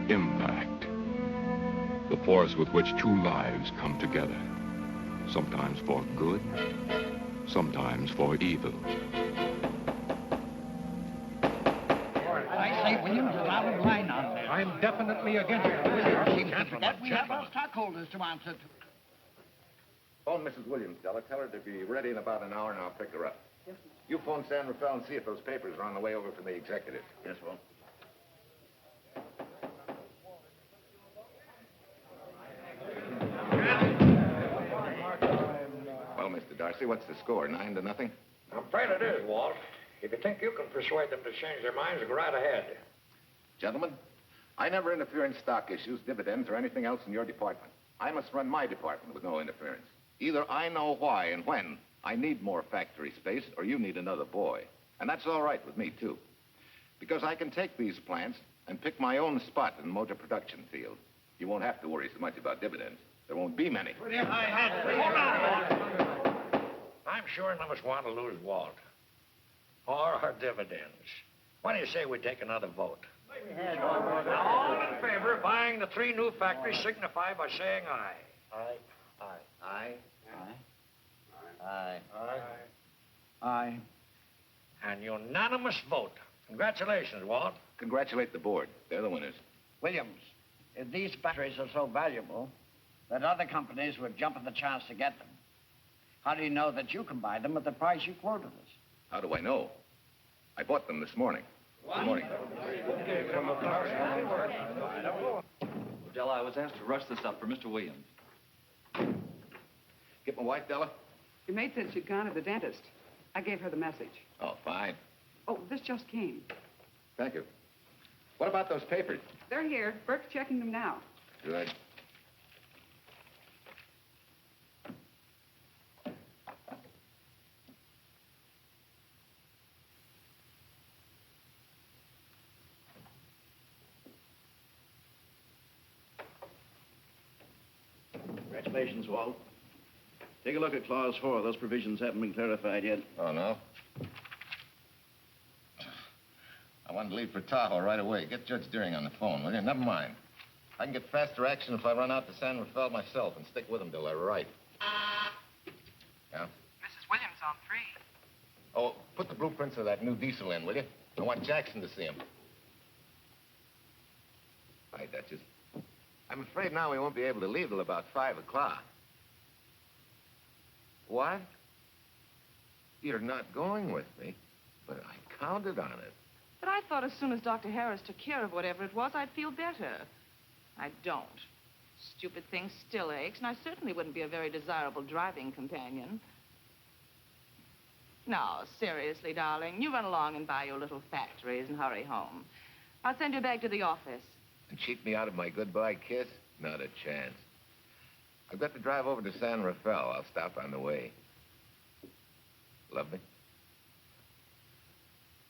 Impact. The force with which two lives come together. Sometimes for good, sometimes for evil. I say, Williams, is out of line on this. I'm definitely against it. Seems to forget we have our stockholders to answer to. Phone Mrs. Williams, Della. Tell her to be ready in about an hour, and I'll pick her up. Yes, sir. You phone San Rafael and see if those papers are on the way over from the executive. Yes, well. Well, Mr. Darcy, what's the score? 9-0? I'm afraid it is, Walt. If you think you can persuade them to change their minds, go right ahead. Gentlemen, I never interfere in stock issues, dividends, or anything else in your department. I must run my department with no interference. Either I know why and when I need more factory space, or you need another boy. And that's all right with me, too. Because I can take these plants and pick my own spot in the motor production field. You won't have to worry so much about dividends. There won't be many. Hold on. I'm sure none of us want to lose Walt. Or our dividends. Why do you say we take another vote? All in favor of buying the 3 new factories signify by saying aye. Aye. Aye. Aye. Aye. Aye. Aye. And unanimous vote. Congratulations, Walt. Congratulate the board. They're the winners. Williams, if these batteries are so valuable that other companies would jump at the chance to get them, how do you know that you can buy them at the price you quoted us? How do I know? I bought them this morning. Good morning. Della, I was asked to rush this up for Mr. Williams. Get my wife, Della? Your maid said she'd gone to the dentist. I gave her the message. Oh, fine. Oh, this just came. Thank you. What about those papers? They're here. Burke's checking them now. Good. Congratulations, Walt. Take a look at Clause 4. Those provisions haven't been clarified yet. Oh, no? I wanted to leave for Tahoe right away. Get Judge Deering on the phone, will you? Never mind. I can get faster action if I run out to San Rafael myself and stick with them till they're right. Yeah? Mrs. Williams on 3. Oh, put the blueprints of that new diesel in, will you? I want Jackson to see him. Hi, Duchess. I'm afraid now we won't be able to leave till about 5 o'clock. What? You're not going with me, but I counted on it. But I thought as soon as Dr. Harris took care of whatever it was, I'd feel better. I don't. Stupid thing still aches, and I certainly wouldn't be a very desirable driving companion. No, seriously, darling, you run along and buy your little factories and hurry home. I'll send you back to the office. And cheat me out of my goodbye kiss? Not a chance. I've got to drive over to San Rafael. I'll stop on the way. Love me?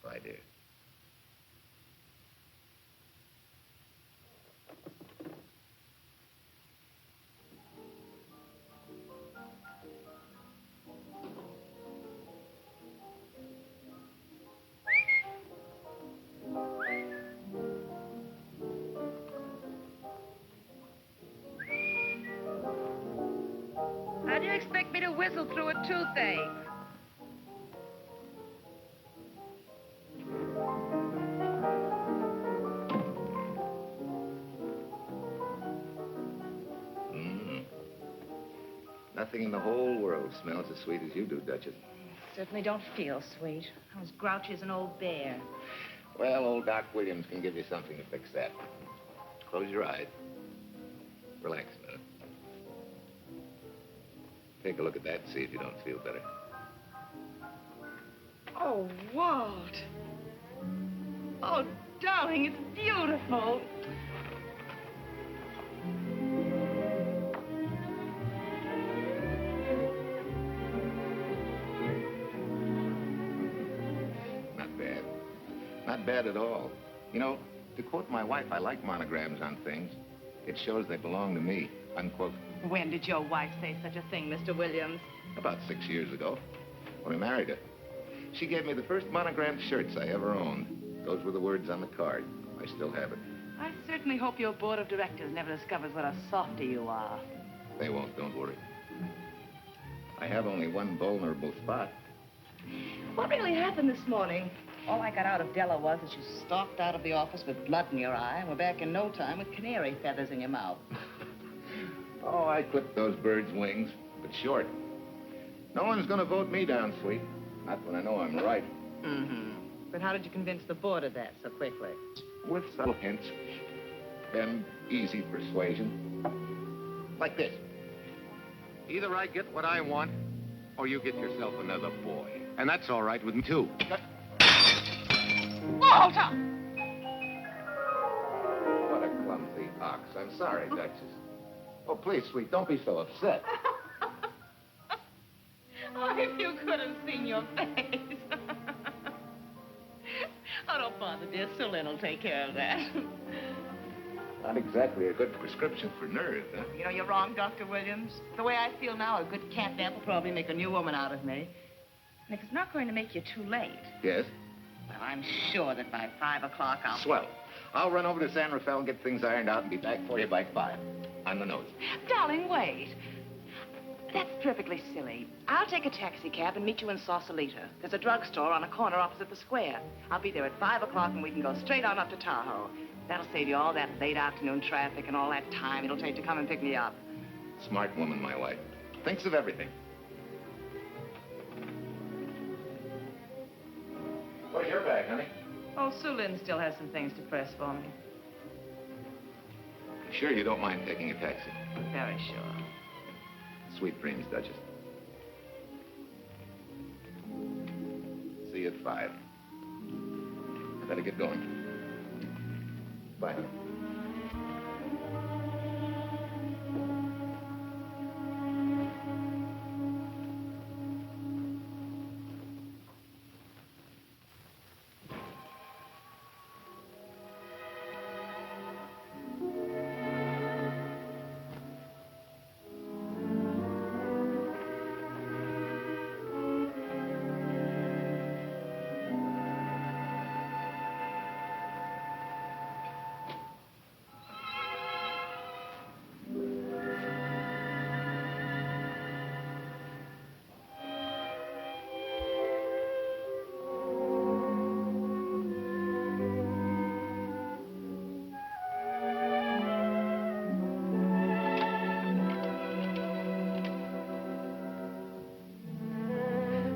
Bye, dear. How do you expect me to whistle through a toothache? Nothing in the whole world smells as sweet as you do, Duchess. Certainly don't feel sweet. I'm as grouchy as an old bear. Well, old Doc Williams can give you something to fix that. Close your eyes. Relax a minute. Take a look at that and see if you don't feel better. Oh, Walt. Oh, darling, it's beautiful. Not bad. Not bad at all. You know, to quote my wife, I like monograms on things. It shows they belong to me, unquote. When did your wife say such a thing, Mr. Williams? About 6 years ago, when I married her. She gave me the first monogrammed shirts I ever owned. Those were the words on the card. I still have it. I certainly hope your board of directors never discovers what a softy you are. They won't, don't worry. I have only one vulnerable spot. What really happened this morning? All I got out of Della was that you stalked out of the office with blood in your eye and were back in no time with canary feathers in your mouth. Oh, I clipped those birds' wings, but short. No one's gonna vote me down, sweet. Not when I know I'm right. Mm-hmm. But how did you convince the board of that so quickly? With subtle hints and easy persuasion. Like this. Either I get what I want, or you get yourself another boy. And that's all right with me, too. Oh, Tom! What a clumsy ox. I'm sorry, Duchess. Oh, please, sweet, don't be so upset. Oh, if you could have seen your face. Oh, don't bother, dear. Sue Lynn will take care of that. Not exactly a good prescription for nerves, huh? You know, you're wrong, Dr. Williams. The way I feel now, a good catnap will probably make a new woman out of me. And if it's not going to make you too late, Yes? well, I'm sure that by 5 o'clock I'll... Swell. I'll run over to San Rafael and get things ironed out and be back for you by 5. On the nose. Darling, wait. That's perfectly silly. I'll take a taxi cab and meet you in Sausalito. There's a drugstore on a corner opposite the square. I'll be there at 5 o'clock and we can go straight on up to Tahoe. That'll save you all that late afternoon traffic and all that time it'll take to come and pick me up. Smart woman, my wife. Thinks of everything. Where's your bag, honey? Oh, Sue Lynn still has some things to press for me. Sure you don't mind taking a taxi? Very sure. Sweet dreams, Duchess. See you at 5. I better get going. Bye, honey.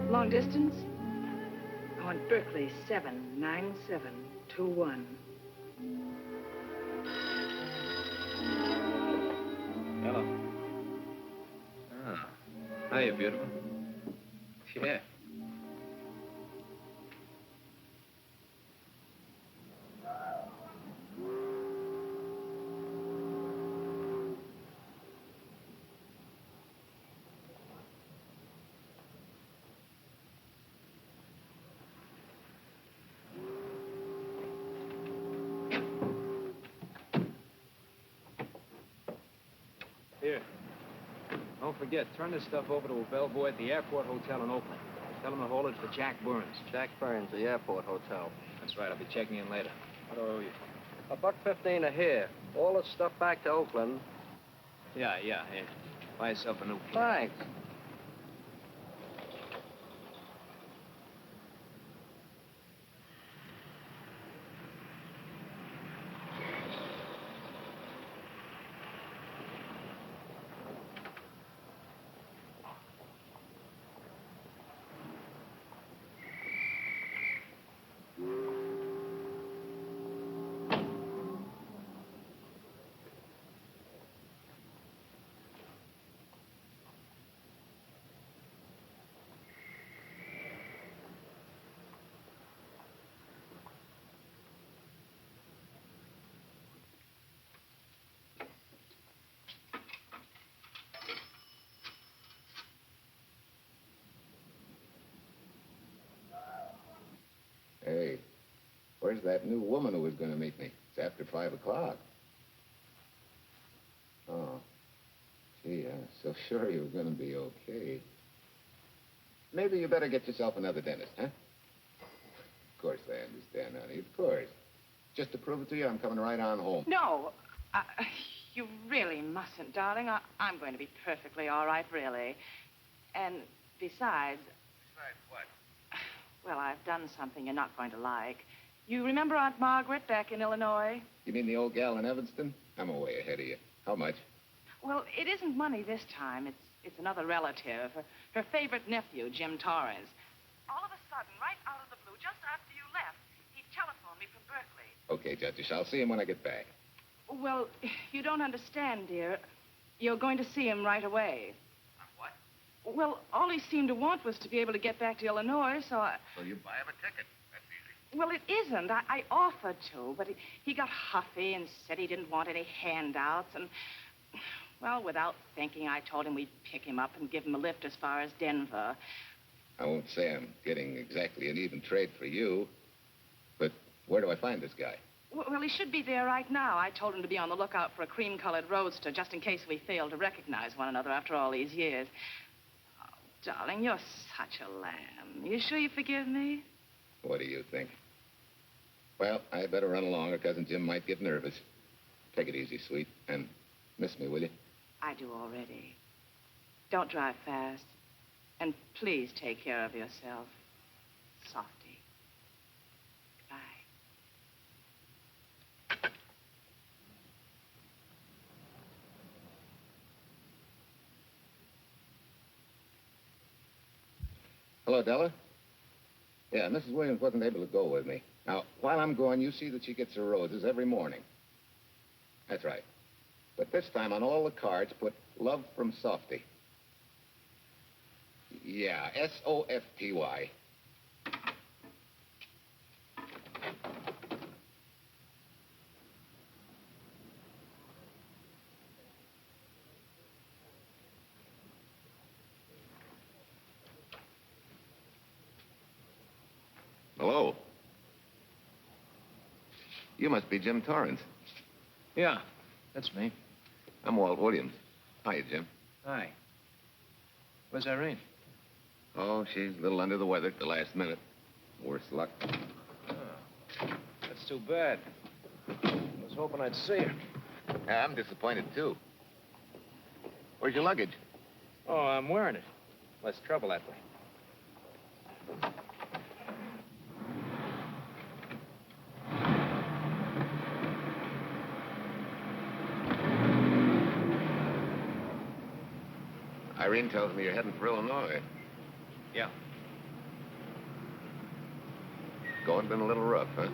Long distance? I want Berkeley 79721. Hello. Ah. Hiya, beautiful. Yeah. Here. Don't forget, turn this stuff over to a bellboy at the airport hotel in Oakland. Tell him to hold it for Jack Burns. Jack Burns, the airport hotel. That's right. I'll be checking in later. What do I owe you? $1.15 a here. All the stuff back to Oakland. Yeah. Here. Buy yourself a new kit. Thanks. Hey, where's that new woman who was going to meet me? It's after 5 o'clock. Oh. Gee, I was so sure you were going to be okay. Maybe you better get yourself another dentist, huh? Of course I understand, honey. Of course. Just to prove it to you, I'm coming right on home. No, you really mustn't, darling. I'm going to be perfectly all right, really. And besides... Besides what? Well, I've done something you're not going to like. You remember Aunt Margaret back in Illinois? You mean the old gal in Evanston? I'm way ahead of you. How much? Well, it isn't money this time. It's another relative. Her favorite nephew, Jim Torrance. All of a sudden, right out of the blue, just after you left, he telephoned me from Berkeley. Okay, Judge, I'll see him when I get back. Well, you don't understand, dear. You're going to see him right away. What? Well, all he seemed to want was to be able to get back to Illinois, so I... So you buy him a ticket. That's easy. Well, it isn't. I offered to, but he got huffy and said he didn't want any handouts, and... Well, without thinking, I told him we'd pick him up and give him a lift as far as Denver. I won't say I'm getting exactly an even trade for you, but where do I find this guy? Well, he should be there right now. I told him to be on the lookout for a cream-colored roadster, just in case we fail to recognize one another after all these years. Oh, darling, you're such a lamb. You sure you forgive me? What do you think? Well, I better run along or Cousin Jim might get nervous. Take it easy, sweet, and miss me, will you? I do already. Don't drive fast. And please take care of yourself. Softy. Bye. Hello, Della? Yeah, Mrs. Williams wasn't able to go with me. Now, while I'm gone, you see that she gets her roses every morning. That's right. But this time, on all the cards, put love from Softy. Yeah, S-O-F-T-Y. Hello. You must be Jim Torrance. Yeah, that's me. I'm Walt Williams. Hiya, Jim. Hi. Where's Irene? Oh, she's a little under the weather at the last minute. Worse luck. Oh, that's too bad. I was hoping I'd see her. Yeah, I'm disappointed, too. Where's your luggage? Oh, I'm wearing it. Less trouble that way. Irene tells me you're heading for Illinois. Yeah. Going been a little rough, huh?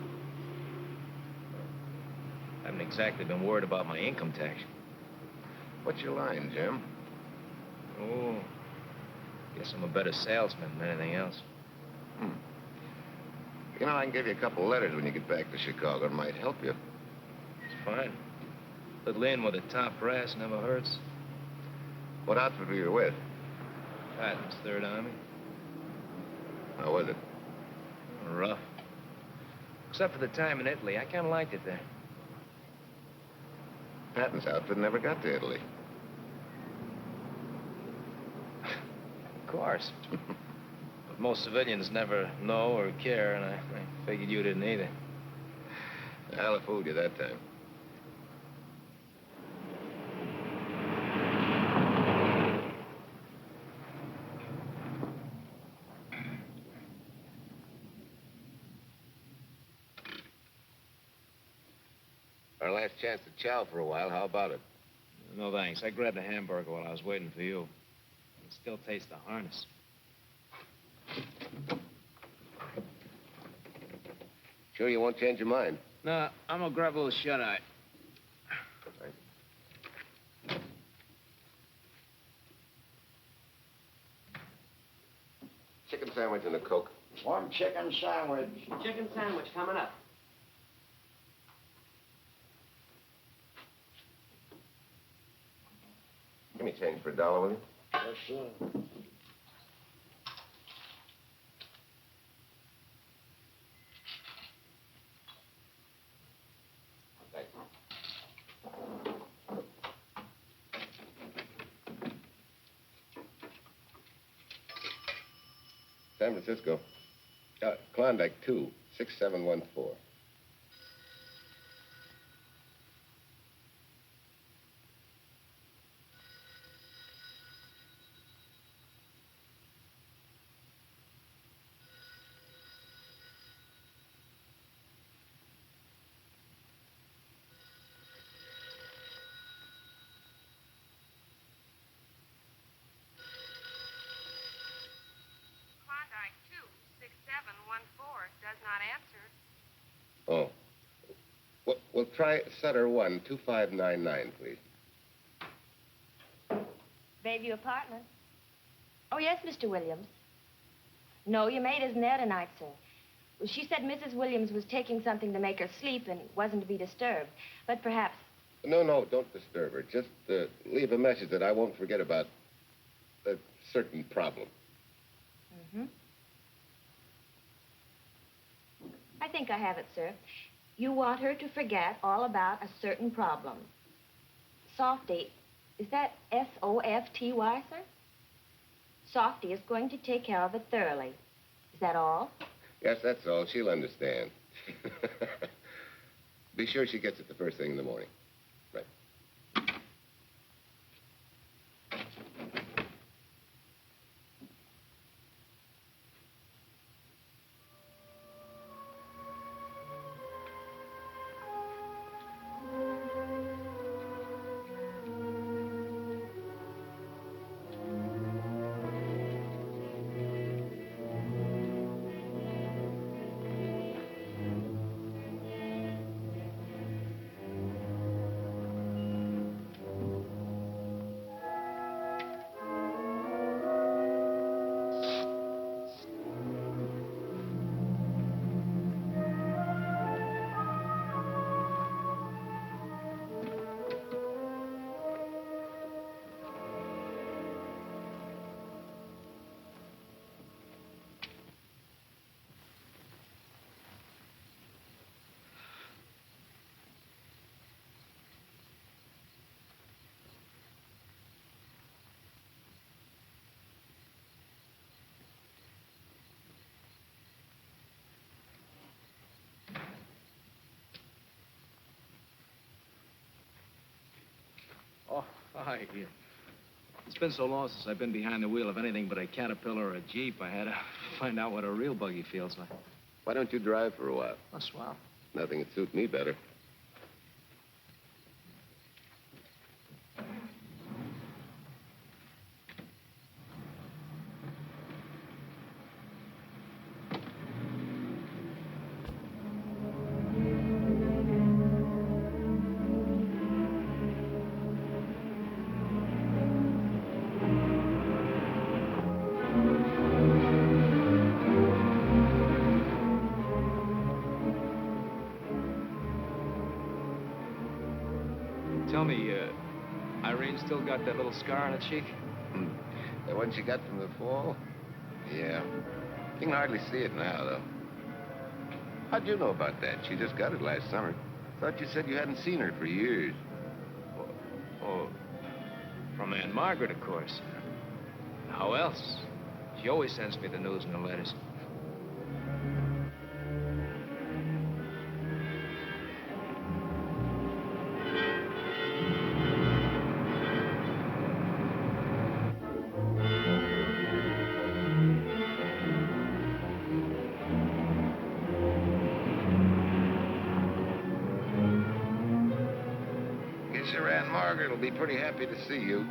I haven't exactly been worried about my income tax. What's your line, Jim? Oh, guess I'm a better salesman than anything else. You know, I can give you a couple letters when you get back to Chicago. It might help you. It's fine. Little in with the top brass never hurts. What outfit were you with? Patton's Third Army. How was it? Rough. Except for the time in Italy. I kind of liked it there. Patton's outfit never got to Italy. Of course. But most civilians never know or care, and I figured you didn't either. Well, I fooled you that time. Our last chance to chow for a while. How about it? No, thanks. I grabbed a hamburger while I was waiting for you. It still tastes the harness. Sure you won't change your mind? No, I'm gonna grab a little shut-eye. Chicken sandwich and a Coke. One chicken sandwich. Chicken sandwich coming up. Give me change for $1, will you? Yes, sir. Thanks. San Francisco. Klondike 2, 6714. answered. Oh. Well, try Sutter 1, 2599, please. Bayview Apartment. Oh, yes, Mr. Williams. No, your maid isn't there tonight, sir. Well, she said Mrs. Williams was taking something to make her sleep and wasn't to be disturbed. But perhaps... No, don't disturb her. Just leave a message that I won't forget about a certain problem. Mm-hmm. I think I have it, sir. You want her to forget all about a certain problem. Softy, is that S-O-F-T-Y, sir? Softy is going to take care of it thoroughly. Is that all? Yes, that's all. She'll understand. Be sure she gets it the first thing in the morning. Right. Oh, hi. It's been so long since I've been behind the wheel of anything but a Caterpillar or a Jeep, I had to find out what a real buggy feels like. Why don't you drive for a while? Oh, swell. Nothing would suit me better. Tell me, Irene still got that little scar on her cheek? The one she got from the fall? Yeah. You can hardly see it now, though. How'd you know about that? She just got it last summer. Thought you said you hadn't seen her for years. Oh, from Aunt Margaret, of course. How else? She always sends me the news in the letters. Guess your Aunt Margaret will be pretty happy to see you.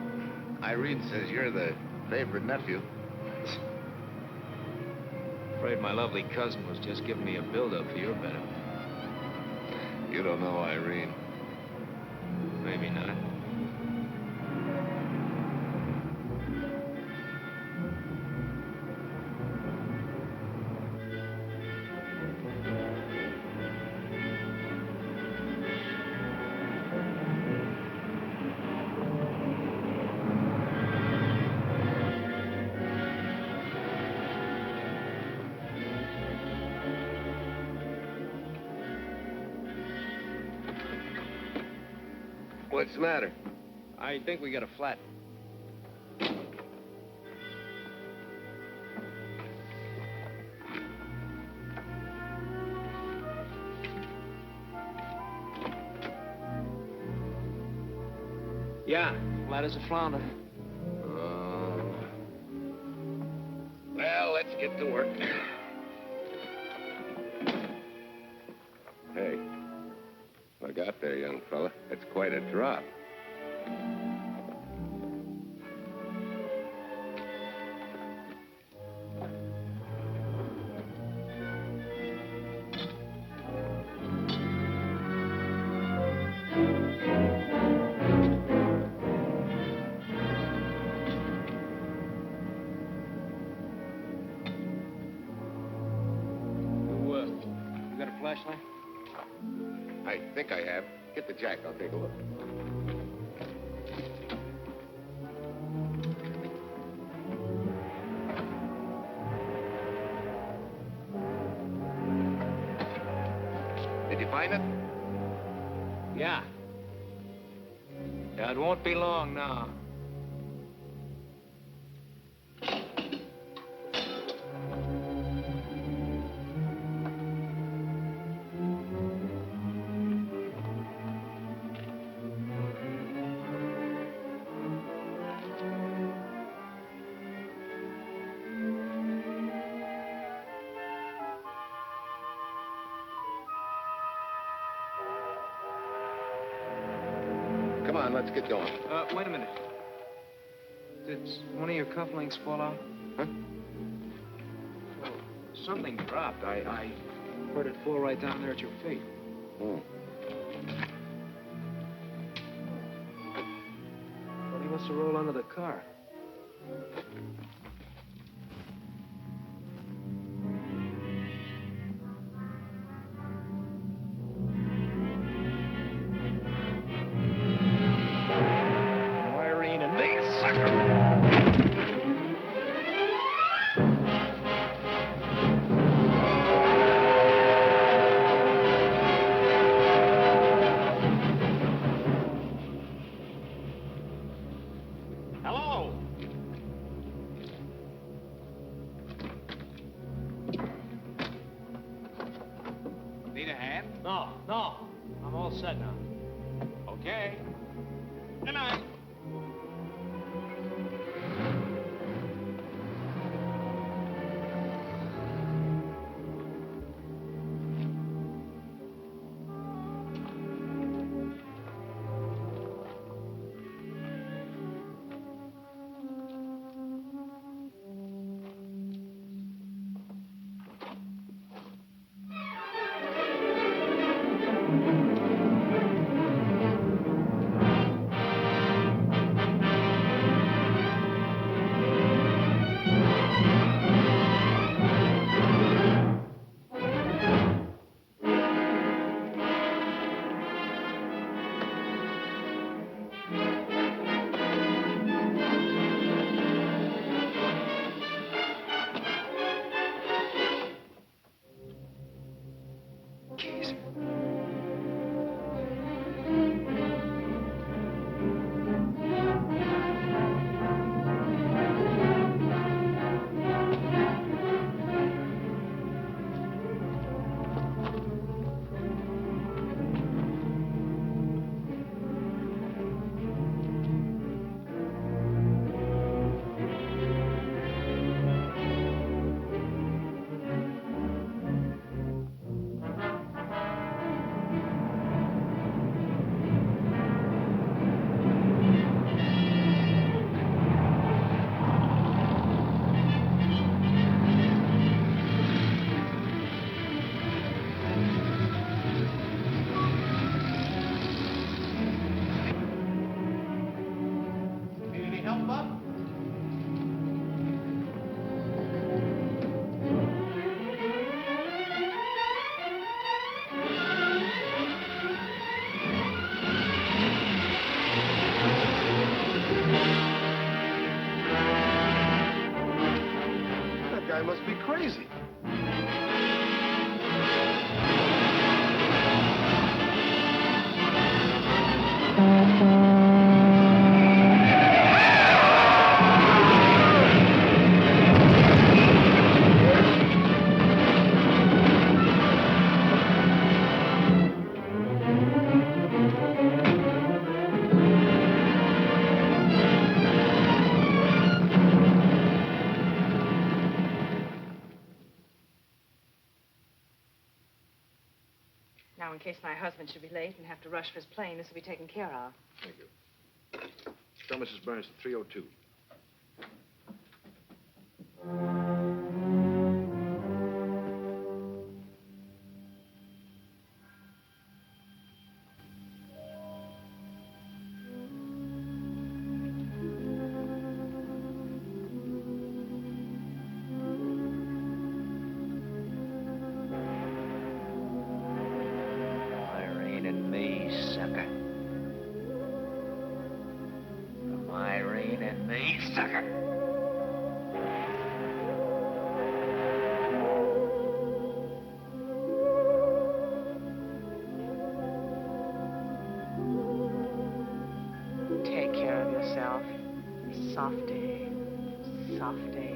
Irene says you're the favorite nephew. Afraid my lovely cousin was just giving me a build-up for your benefit. You don't know Irene. Maybe not. What's the matter? I think we got a flat. Yeah, flat as a flounder. Well, let's get to work. Hey, look out there, young fella. That's quite a drop. flashlight? I think I have. Get the jack. I'll take a look. Did you find it? Yeah. Yeah, it won't be long now. Come on, let's get going. Wait a minute. Did one of your cufflinks fall out? Huh? Well, something dropped. I heard it fall right down there at your feet. Hmm. Well, he must have rolled under the car. Hello? Need a hand? No. I'm all set now. Okay. Good night. That guy must be crazy. Now, in case my husband should be late and have to rush for his plane, this will be taken care of. Thank you. Tell Mrs. Burns at 3:02. in me, sucker. Take care of yourself. Softy. Softy.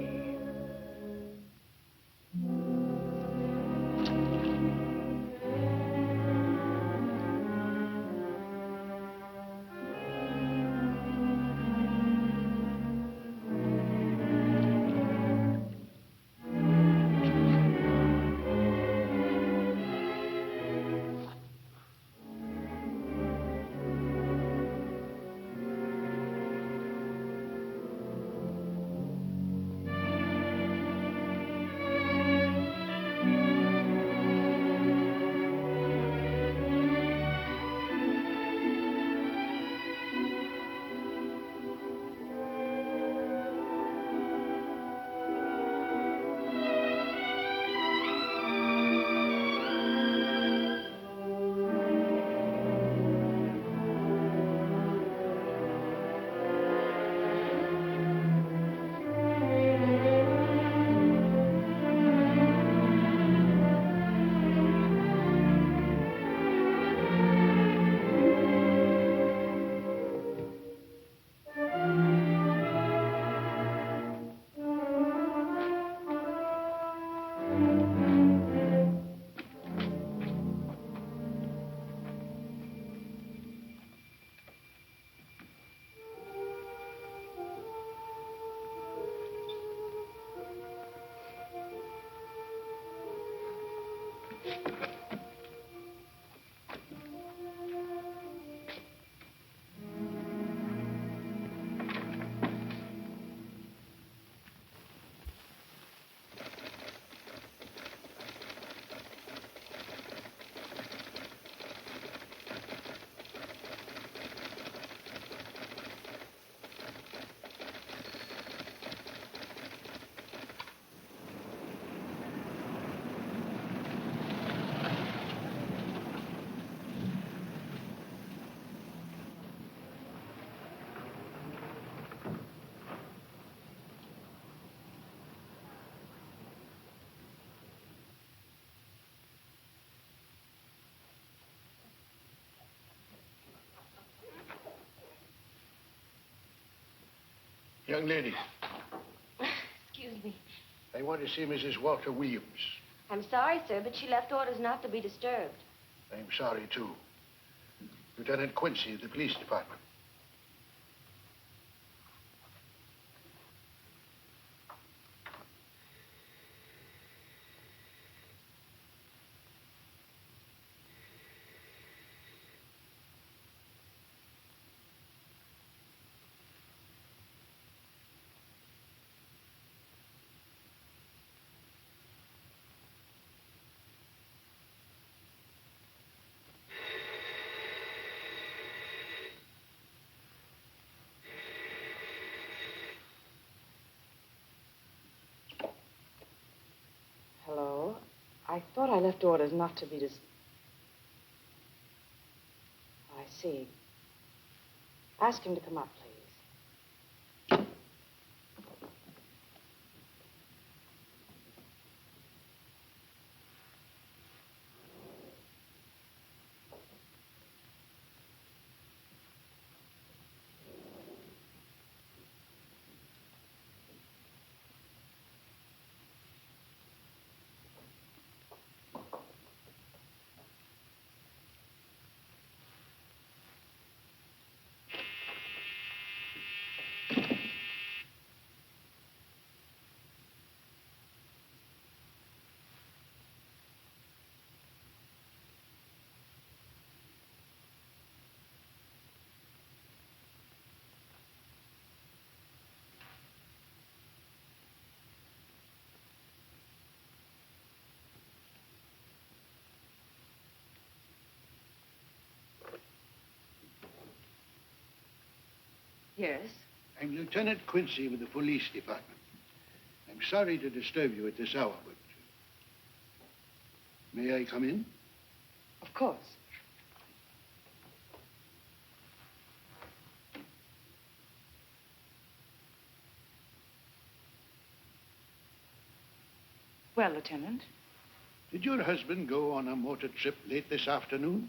Young lady, Excuse me. I want to see Mrs. Walter Williams. I'm sorry, sir, but she left orders not to be disturbed. I'm sorry, too. Lieutenant Quincy of the police department. Hello? I thought I left orders not to be I see. Ask him to come up, please. Yes? I'm Lieutenant Quincy with the police department. I'm sorry to disturb you at this hour, but... may I come in? Of course. Well, Lieutenant? Did your husband go on a motor trip late this afternoon?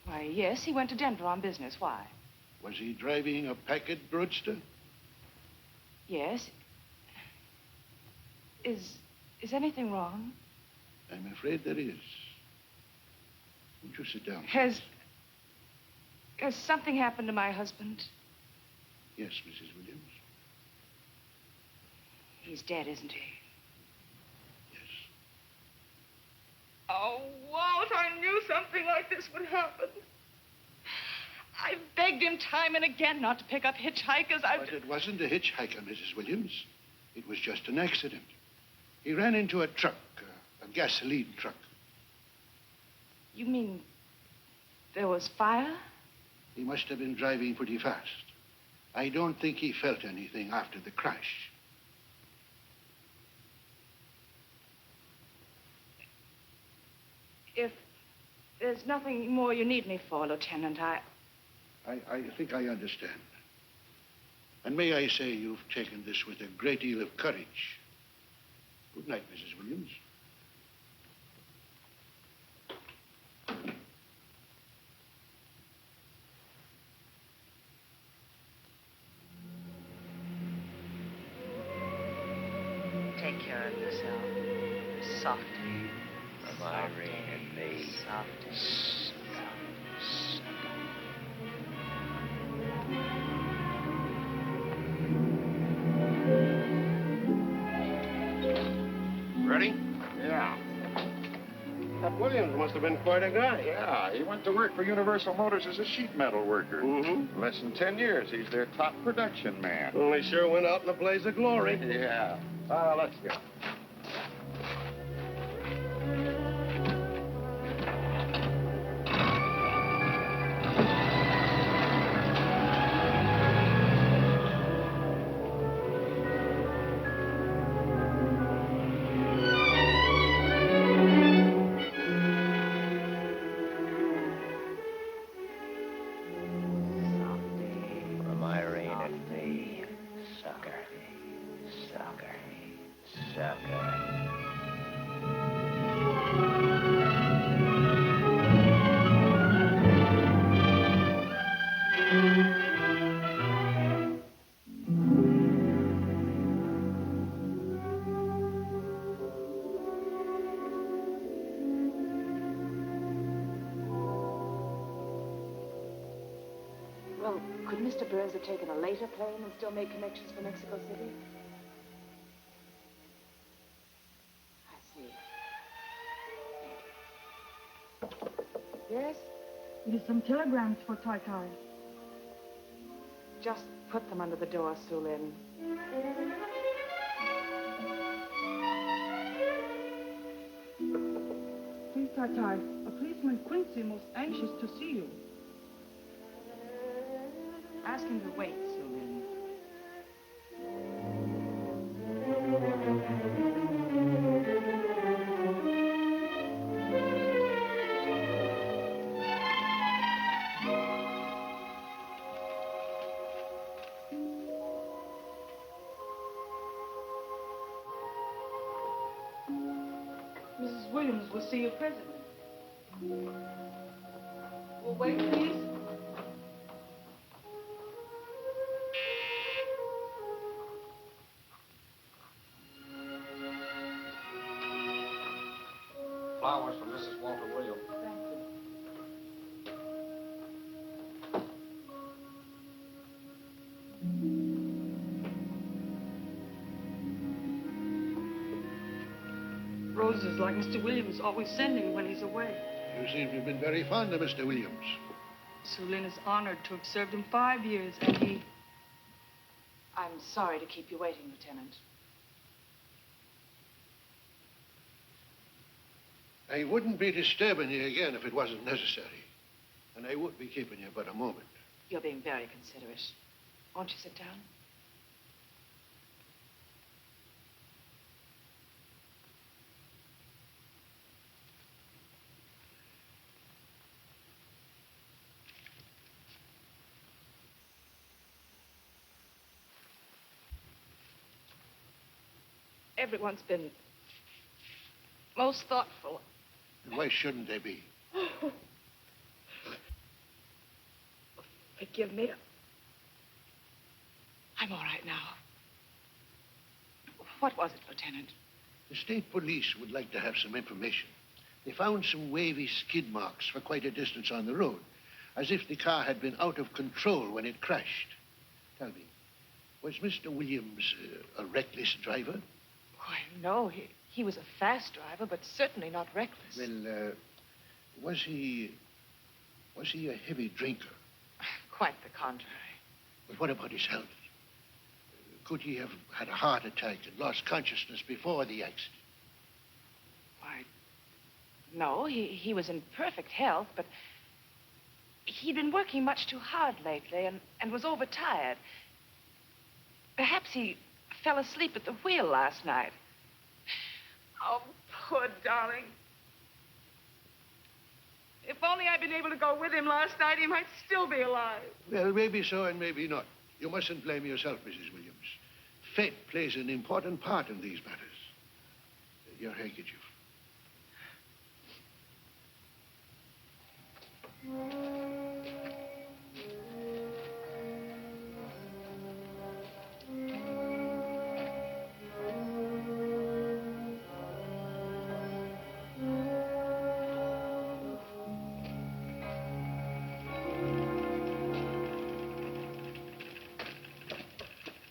Why, yes, he went to Denver on business. Why? Was he driving a Packard roadster? Yes. Is anything wrong? I'm afraid there is. Won't you sit down? Has something happened to my husband? Yes, Mrs. Williams. He's dead, isn't he? Yes. Oh, Walt, I knew something like this would happen. I begged him time and again not to pick up hitchhikers. But it wasn't a hitchhiker, Mrs. Williams. It was just an accident. He ran into a truck, a gasoline truck. You mean there was fire? He must have been driving pretty fast. I don't think he felt anything after the crash. If there's nothing more you need me for, Lieutenant, I think I understand. And may I say you've taken this with a great deal of courage. Good night, Mrs. Williams. take care of yourself. Softly. From Irene and me. Softly. Ready? Yeah. That Williams must have been quite a guy. Yeah, he went to work for Universal Motors as a sheet metal worker. Mm-hmm. Less than 10 years, he's their top production man. Well, he sure went out in a blaze of glory. Yeah. Let's go. From Irene and me. Sucker. Sucker. Sucker. Well, could Mr. Burns have taken a later plane and still made connections for Mexico City? I see. Yes? It is some telegrams for Tai Tai. Just put them under the door, Sulin. Please, Tai Tai, a policeman Quincy most anxious to see you. Ask him to wait, Sulin. Mrs. Williams will see you presently. Will wait, please. Flowers for Mrs. Walter Williams. Thank you. Roses like Mr. Williams always sending when he's away. You seem to have been very fond of Mr. Williams. Sulin is honored to have served him 5 years, and he... I'm sorry to keep you waiting, Lieutenant. I wouldn't be disturbing you again if it wasn't necessary. And I would be keeping you but a moment. You're being very considerate. Won't you sit down? Everyone's been most thoughtful. And why shouldn't they be? Forgive me. I'm all right now. What was it, Lieutenant? The state police would like to have some information. They found some wavy skid marks for quite a distance on the road, as if the car had been out of control when it crashed. Tell me, was Mr. Williams a reckless driver? Why, no. He was a fast driver, but certainly not reckless. Well, was he a heavy drinker? Quite the contrary. But what about his health? Could he have had a heart attack and lost consciousness before the accident? Why, no. He was in perfect health, but he'd been working much too hard lately and was overtired. Perhaps he fell asleep at the wheel last night. Oh, poor darling. If only I'd been able to go with him last night, he might still be alive. Well, maybe so and maybe not. You mustn't blame yourself, Mrs. Williams. Fate plays an important part in these matters. Your handkerchief.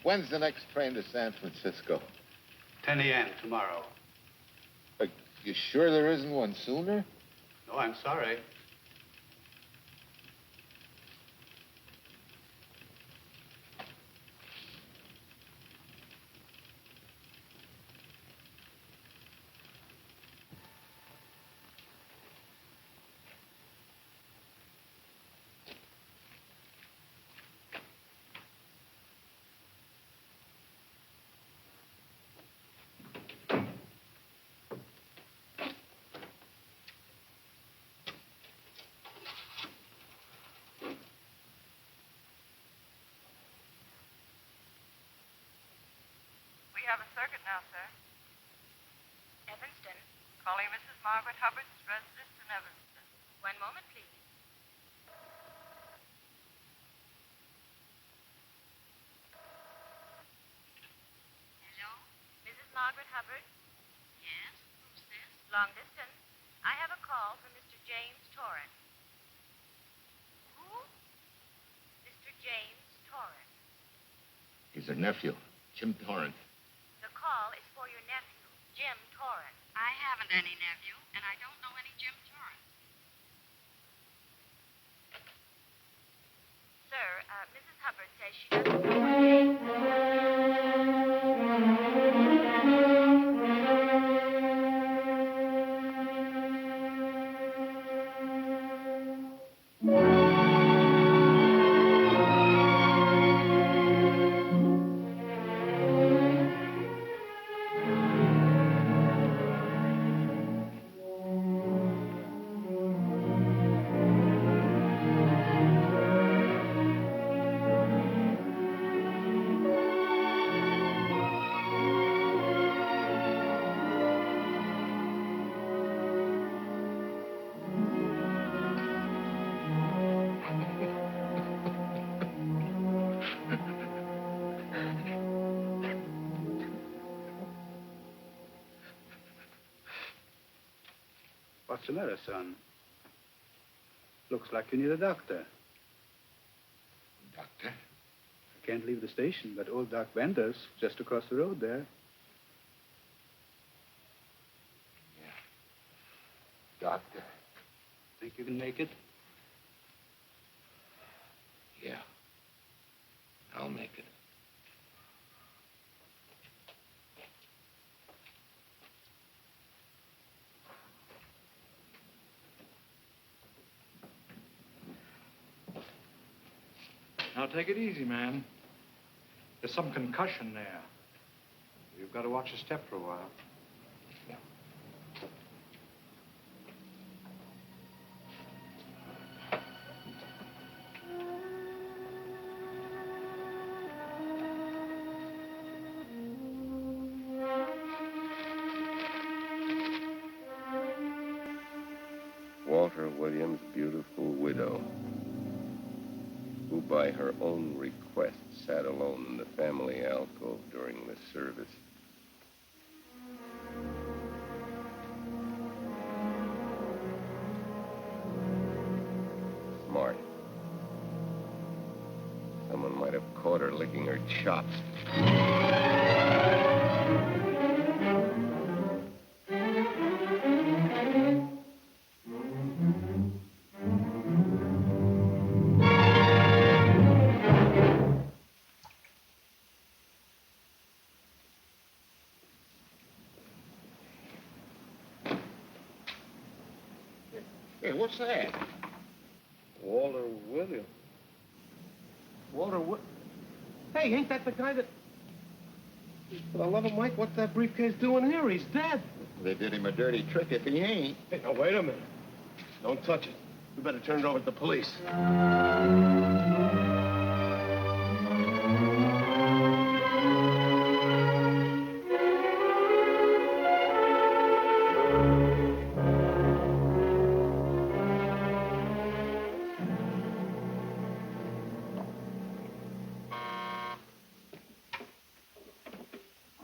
When's the next train to San Francisco? 10 a.m. tomorrow. You sure there isn't one sooner? No, I'm sorry. We have a circuit now, sir. Evanston. Calling Mrs. Margaret Hubbard's residence in Evanston. One moment, please. Hello? Mrs. Margaret Hubbard? Yes? Who's this? Long distance. I have a call from Mr. James Torrance. Who? Mr. James Torrance. He's her nephew, Jim Torrance. The call is for your nephew, Jim Torrance. I haven't any nephew, and I don't know any Jim Torrance. Sir, Mrs. Hubbard says she doesn't know what day. What's the matter, son? Looks like you need a doctor. Doctor? I can't leave the station, but old Doc Bender's just across the road there. Doctor? Think you can make it? Yeah. I'll make it. Now, take it easy, man. There's some concussion there. You've got to watch your step for a while. Williams' beautiful widow, who by her own request sat alone in the family alcove during the service. Smart. Someone might have caught her licking her chops. Hey, what's that? Walter Williams. Walter, what? Hey, ain't that the guy that... For the love of Mike, what's that briefcase doing here? He's dead. They did him a dirty trick if he ain't. Hey, now, wait a minute. Don't touch it. We better turn it over to the police.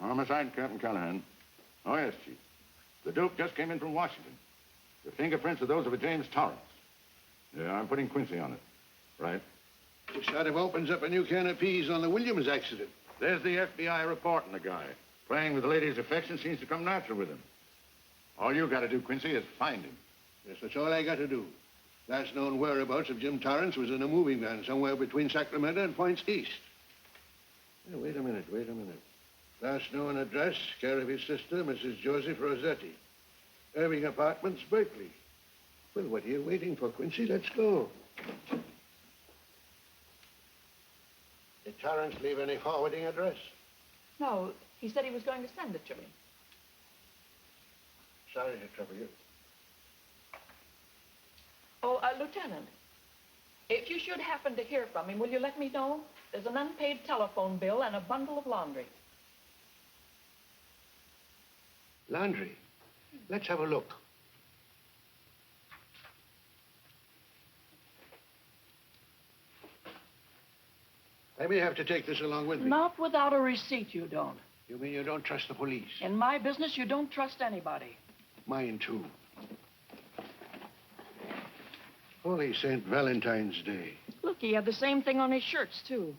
Homicide, Captain Callahan. Oh, yes, Chief. The Duke just came in from Washington. The fingerprints are those of a James Torrance. Yeah, I'm putting Quincy on it. Right. Which sort of opens up a new can of peas on the Williams accident. There's the FBI reporting the guy. Playing with the lady's affection seems to come natural with him. All you got to do, Quincy, is find him. Yes, that's all I got to do. Last known whereabouts of Jim Torrance was in a moving van somewhere between Sacramento and Points East. Hey, wait a minute. Last known address, care of his sister, Mrs. Joseph Rossetti. Irving Apartments, Berkeley. Well, what are you waiting for, Quincy? Let's go. Did Torrance leave any forwarding address? No, he said he was going to send it to me. Sorry to trouble you. Oh, Lieutenant, if you should happen to hear from him, will you let me know? There's an unpaid telephone bill and a bundle of laundry. Laundry. Let's have a look. I may have to take this along with me. Not without a receipt, you don't. You mean you don't trust the police? In my business, you don't trust anybody. Mine, too. Holy St. Valentine's Day. Look, he had the same thing on his shirts, too.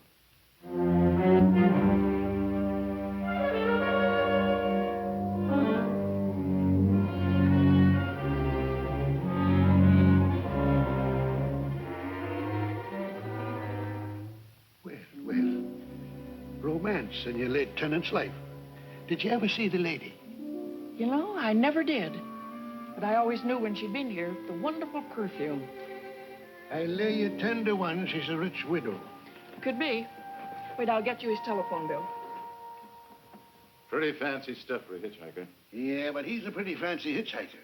Well, romance in your late tenant's life. Did you ever see the lady? You know, I never did. But I always knew when she'd been here, the wonderful perfume. I lay you 10 to 1 she's a rich widow. Could be. Wait, I'll get you his telephone bill. Pretty fancy stuff for a hitchhiker. Yeah, but he's a pretty fancy hitchhiker.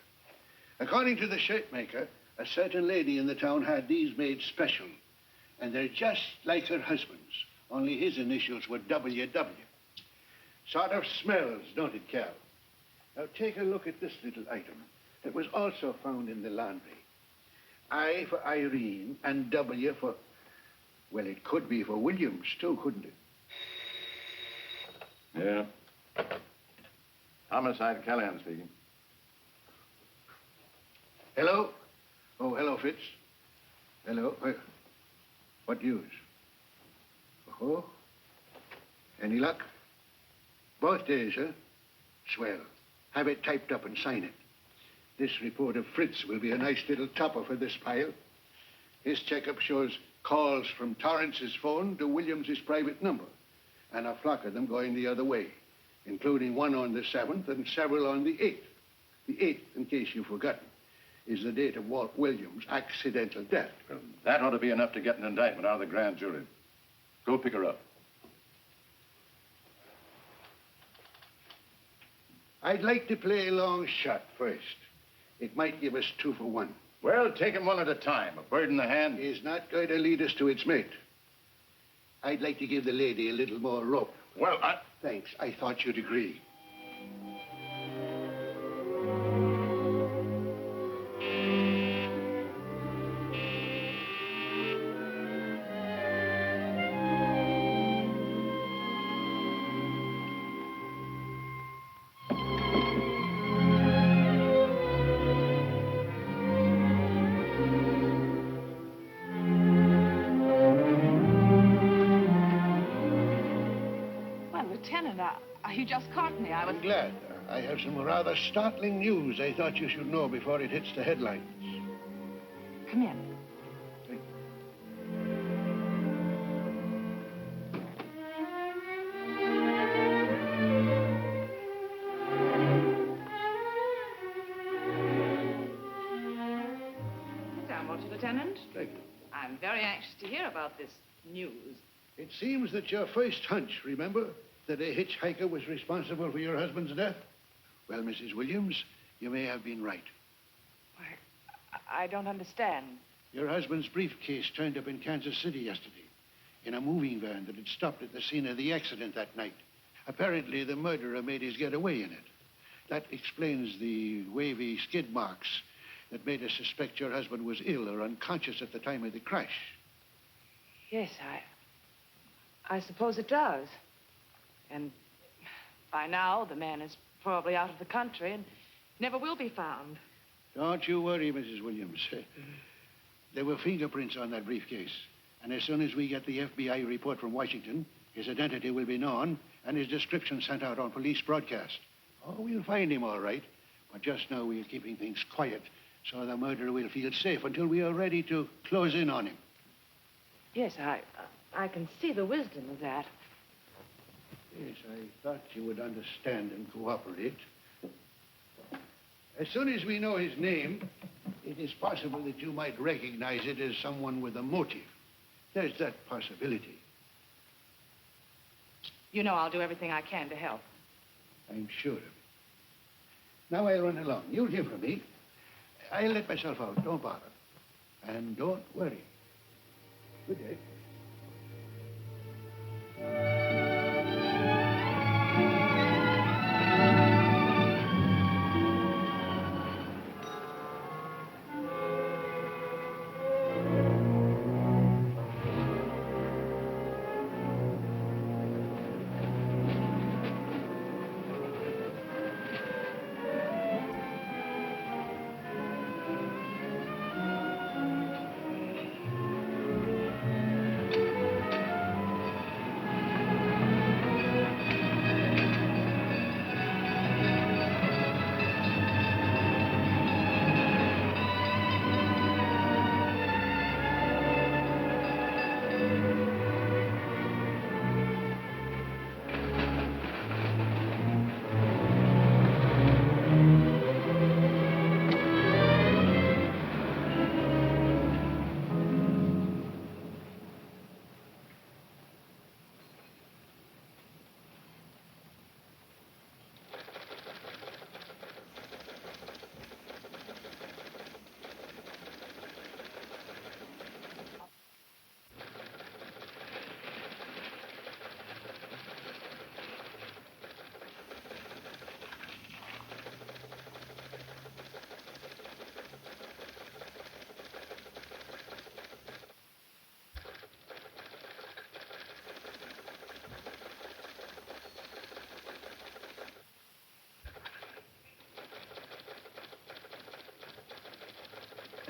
According to the shirt maker, a certain lady in the town had these made special. And they're just like her husband's, only his initials were WW. Sort of smells, don't it, Cal? Now take a look at this little item that was also found in the laundry. I for Irene and W for... Well, it could be for Williams, too, couldn't it? Yeah. Homicide, Callahan speaking. Hello? Oh, hello, Fitz. Hello. What news? Oh? Any luck? Both days, huh? Swell. Have it typed up and sign it. This report of Fritz will be a nice little topper for this pile. His checkup shows calls from Torrance's phone to Williams's private number, and a flock of them going the other way, including one on the 7th and several on the 8th. The 8th, in case you've forgotten, is the date of Walt Williams' accidental death. Well, that ought to be enough to get an indictment out of the grand jury. Go pick her up. I'd like to play a long shot first. It might give us 2 for 1. Well, take him one at a time. A bird in the hand is not going to lead us to its mate. I'd like to give the lady a little more rope. Well, Thanks. I thought you'd agree. Lieutenant, you just caught me. I'm glad. I have some rather startling news I thought you should know before it hits the headlines. Come in. Sit down, won't you, Lieutenant? Thank you. I'm very anxious to hear about this news. It seems that your first hunch, remember, that a hitchhiker was responsible for your husband's death? Well, Mrs. Williams, you may have been right. I don't understand. Your husband's briefcase turned up in Kansas City yesterday in a moving van that had stopped at the scene of the accident that night. Apparently, the murderer made his getaway in it. That explains the wavy skid marks that made us suspect your husband was ill or unconscious at the time of the crash. Yes, I suppose it does. And by now, the man is probably out of the country and never will be found. Don't you worry, Mrs. Williams. There were fingerprints on that briefcase. And as soon as we get the FBI report from Washington, his identity will be known and his description sent out on police broadcast. Oh, we'll find him all right. But just now we're keeping things quiet so the murderer will feel safe until we are ready to close in on him. Yes, I can see the wisdom of that. Yes, I thought you would understand and cooperate. As soon as we know his name, it is possible that you might recognize it as someone with a motive. There's that possibility. You know I'll do everything I can to help. I'm sure of it. Now I'll run along. You'll hear from me. I'll let myself out. Don't bother. And don't worry. Good day.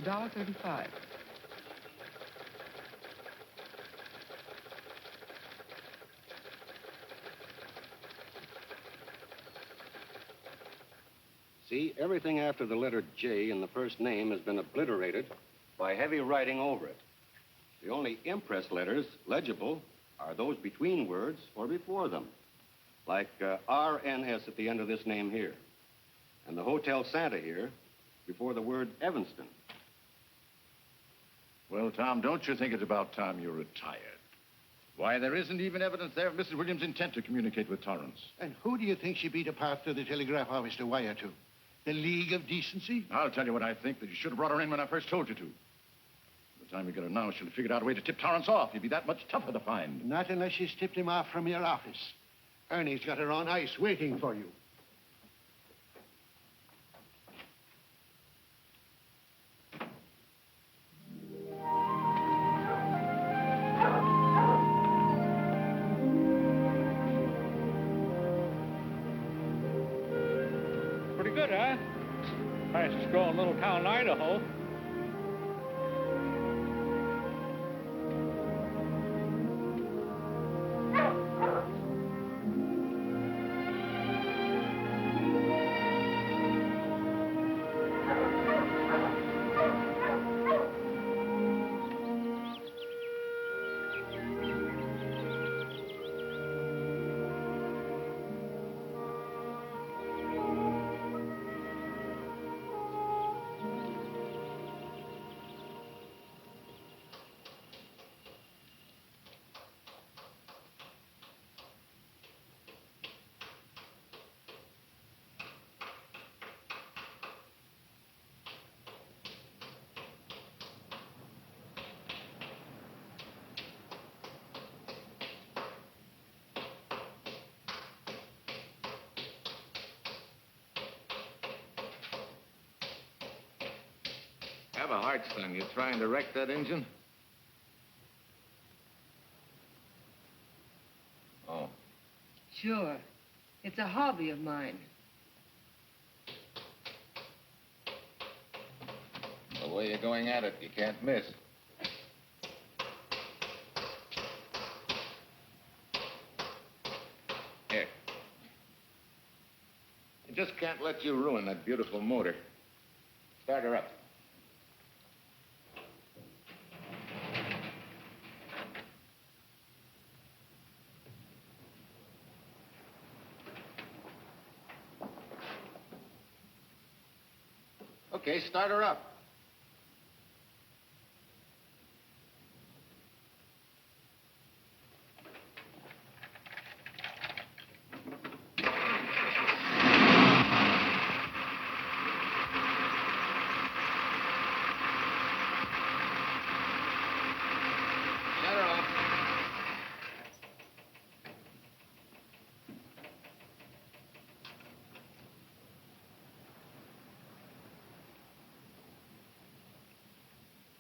$1.35. See, everything after the letter J in the first name has been obliterated by heavy writing over it. The only impress letters legible are those between words or before them, like RNS at the end of this name here, and the Hotel Santa here before the word Evanston. Well, Tom, don't you think it's about time you retired? Why, there isn't even evidence there of Mrs. Williams' intent to communicate with Torrance. And who do you think she beat a path to the telegraph office to wire to? The League of Decency? I'll tell you what I think, that you should have brought her in when I first told you to. By the time we get her now, she'll have figured out a way to tip Torrance off. He'd be that much tougher to find. Not unless she's tipped him off from your office. Ernie's got her on ice waiting for you. Pretty good, huh? Fastest growing little town in Idaho. have a heart, son. You trying to wreck that engine? Oh. Sure. It's a hobby of mine. The way you're going at it, you can't miss. Here. You just can't let you ruin that beautiful motor. Start her up. Okay, start her up. Shut her off.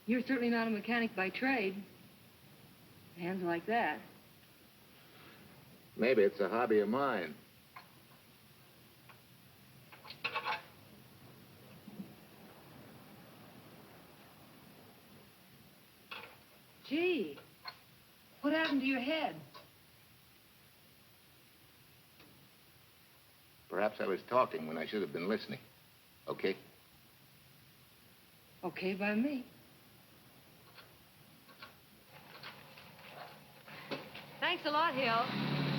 You're certainly not a mechanic by trade. Hands like that. Maybe it's a hobby of mine. Gee, what happened to your head? Perhaps I was talking when I should have been listening. Okay? Okay by me. Thanks a lot, Hill.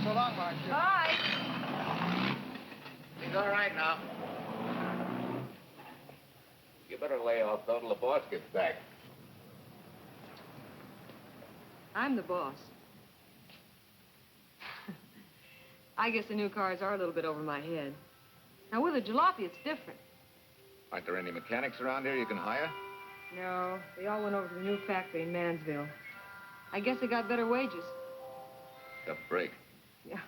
So long, Marcia. Bye. He's all right now. You better lay off though till the boss gets back. I'm the boss. I guess the new cars are a little bit over my head. Now, with a jalopy, it's different. Aren't there any mechanics around here you can hire? No, they all went over to the new factory in Mansville. I guess they got better wages. Tough break. Yeah.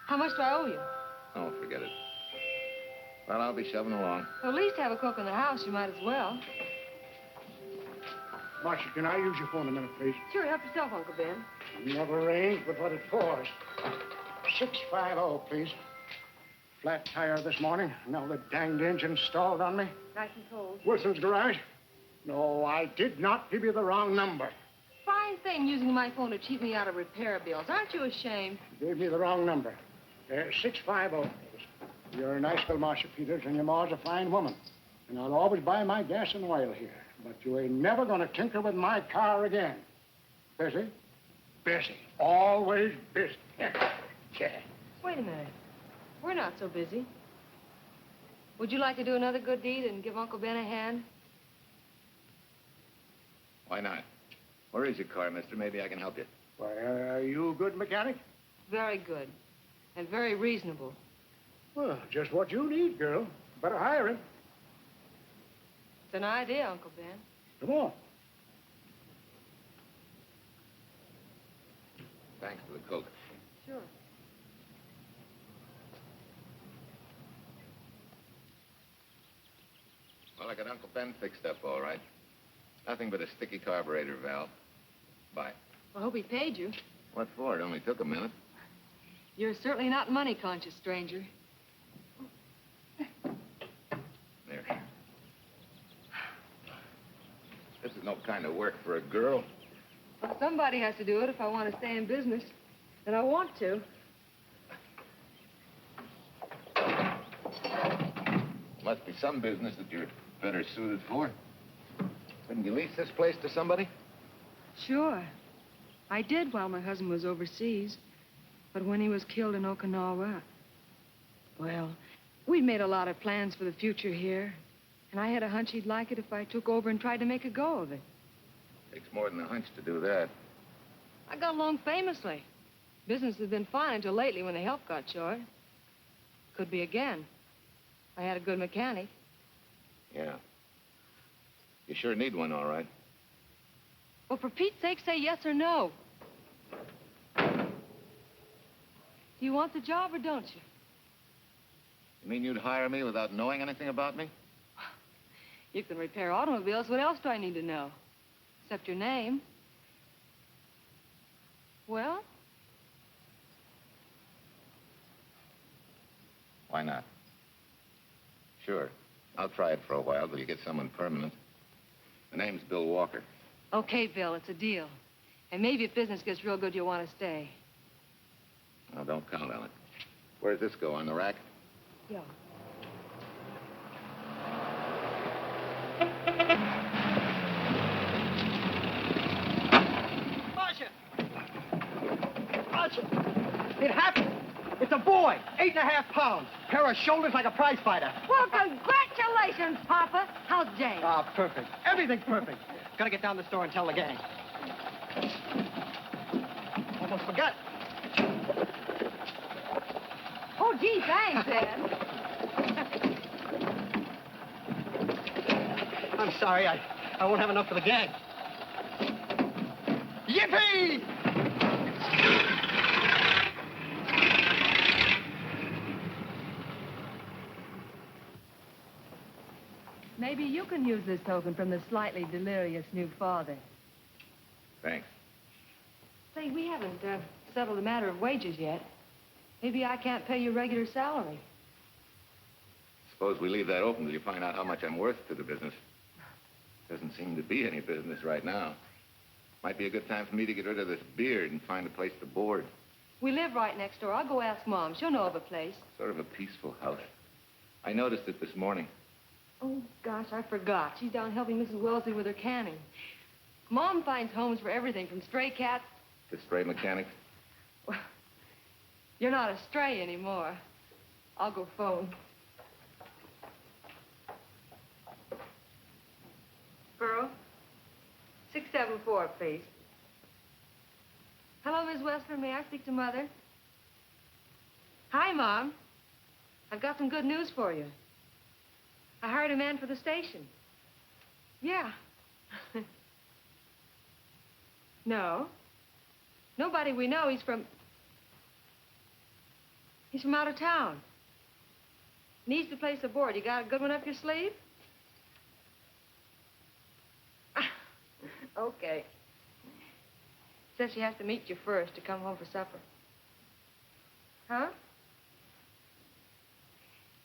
How much do I owe you? Oh, forget it. Well, I'll be shoving along. Well, at least have a cook in the house. You might as well. Marcia, can I use your phone a minute, please? Sure, help yourself, Uncle Ben. Never arranged but what it pours. 650, please. Flat tire this morning. Now the danged engine stalled on me. Nice and cold. Wilson's garage? No, I did not give you the wrong number. Fine thing using my phone to cheat me out of repair bills. Aren't you ashamed? You gave me the wrong number. 650, please. You're a nice girl, Marcia Peters, and your ma's a fine woman. And I'll always buy my gas and oil here. But you ain't never gonna tinker with my car again. Busy? Busy. Always busy. Yeah. Wait a minute. We're not so busy. Would you like to do another good deed and give Uncle Ben a hand? Why not? Where is your car, mister? Maybe I can help you. Why, are you a good mechanic? Very good. And very reasonable. Well, just what you need, girl. Better hire him. It's an idea, Uncle Ben. Come on. Thanks for the Coke. Sure. Well, I got Uncle Ben fixed up all right. Nothing but a sticky carburetor valve. Bye. I hope he paid you. What for? It only took a minute. You're certainly not money conscious, stranger. There. This is no kind of work for a girl. Well, somebody has to do it if I want to stay in business. And I want to. Must be some business that you're better suited for. Couldn't you lease this place to somebody? Sure. I did while my husband was overseas. But when he was killed in Okinawa, well, we'd made a lot of plans for the future here. And I had a hunch he'd like it if I took over and tried to make a go of it. Takes more than a hunch to do that. I got along famously. Business had been fine until lately when the help got short. Could be again. I had a good mechanic. Yeah. You sure need one, all right. Well, for Pete's sake, say yes or no. Do you want the job or don't you? You mean you'd hire me without knowing anything about me? You can repair automobiles. What else do I need to know? Except your name. Well? Why not? Sure. I'll try it for a while till you get someone permanent. The name's Bill Walker. Okay, Bill, it's a deal. And maybe if business gets real good, you'll want to stay. Well, don't count on it. Where does this go, on the rack? Yeah. Archie! It happened! It's a boy, 8.5 pounds. Pair of shoulders like a prize fighter. Well, congratulations, Papa. How's Jane? Ah, perfect. Everything's perfect. Gotta get down to the store and tell the gang. Almost forgot. Oh, gee, thanks, Ed. I'm sorry, I won't have enough for the gang. Yippee! Maybe you can use this token from the slightly delirious new father. Thanks. Say, we haven't settled the matter of wages yet. Maybe I can't pay your regular salary. Suppose we leave that open till you find out how much I'm worth to the business. Doesn't seem to be any business right now. Might be a good time for me to get rid of this beard and find a place to board. We live right next door. I'll go ask Mom. She'll know of a place. Sort of a peaceful house. I noticed it this morning. Oh, gosh, I forgot. She's down helping Mrs. Wellesley with her canning. Mom finds homes for everything from stray cats. The stray mechanics. Well, you're not a stray anymore. I'll go phone. Girl, 674, please. Hello, Miss Westford. May I speak to Mother? Hi, Mom. I've got some good news for you. I hired a man for the station. Yeah. No. Nobody we know. He's from out of town. Needs to place a board. You got a good one up your sleeve? Okay. Says she has to meet you first to come home for supper. Huh?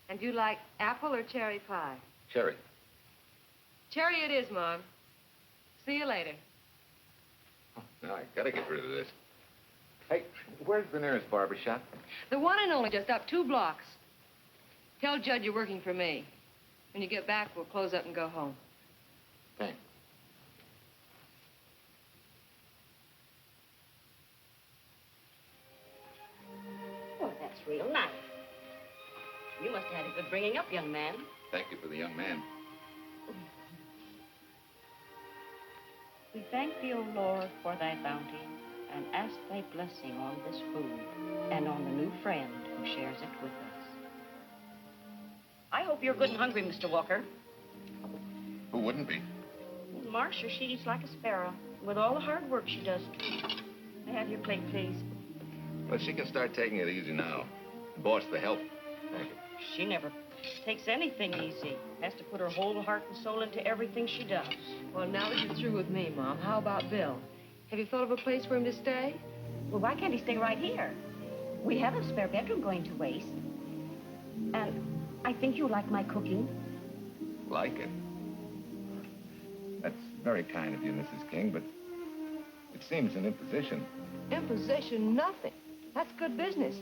And you like apple or cherry pie? Cherry. Cherry it is, Mom. See you later. Now, I gotta get rid of this. Hey, where's the nearest barber shop? The one and only, just up 2 blocks. Tell Judd you're working for me. When you get back, we'll close up and go home. Thanks. Oh, that's real nice. You must have had a good bringing up, young man. Thank you for the young man. We thank thee, O Lord, for thy bounty, and ask thy blessing on this food and on the new friend who shares it with us. I hope you're good and hungry, Mr. Walker. Who wouldn't be? Marcia, she eats like a sparrow, with all the hard work she does. May I have your plate, please? Well, she can start taking it easy now. Boss, the help. Thank you. She never takes anything easy. Has to put her whole heart and soul into everything she does. Well, now that you're through with me, Mom, how about Bill? Have you thought of a place for him to stay? Well, why can't he stay right here? We have a spare bedroom going to waste. And I think you like my cooking. Like it? That's very kind of you, Mrs. King, but it seems an imposition. Imposition, nothing. That's good business.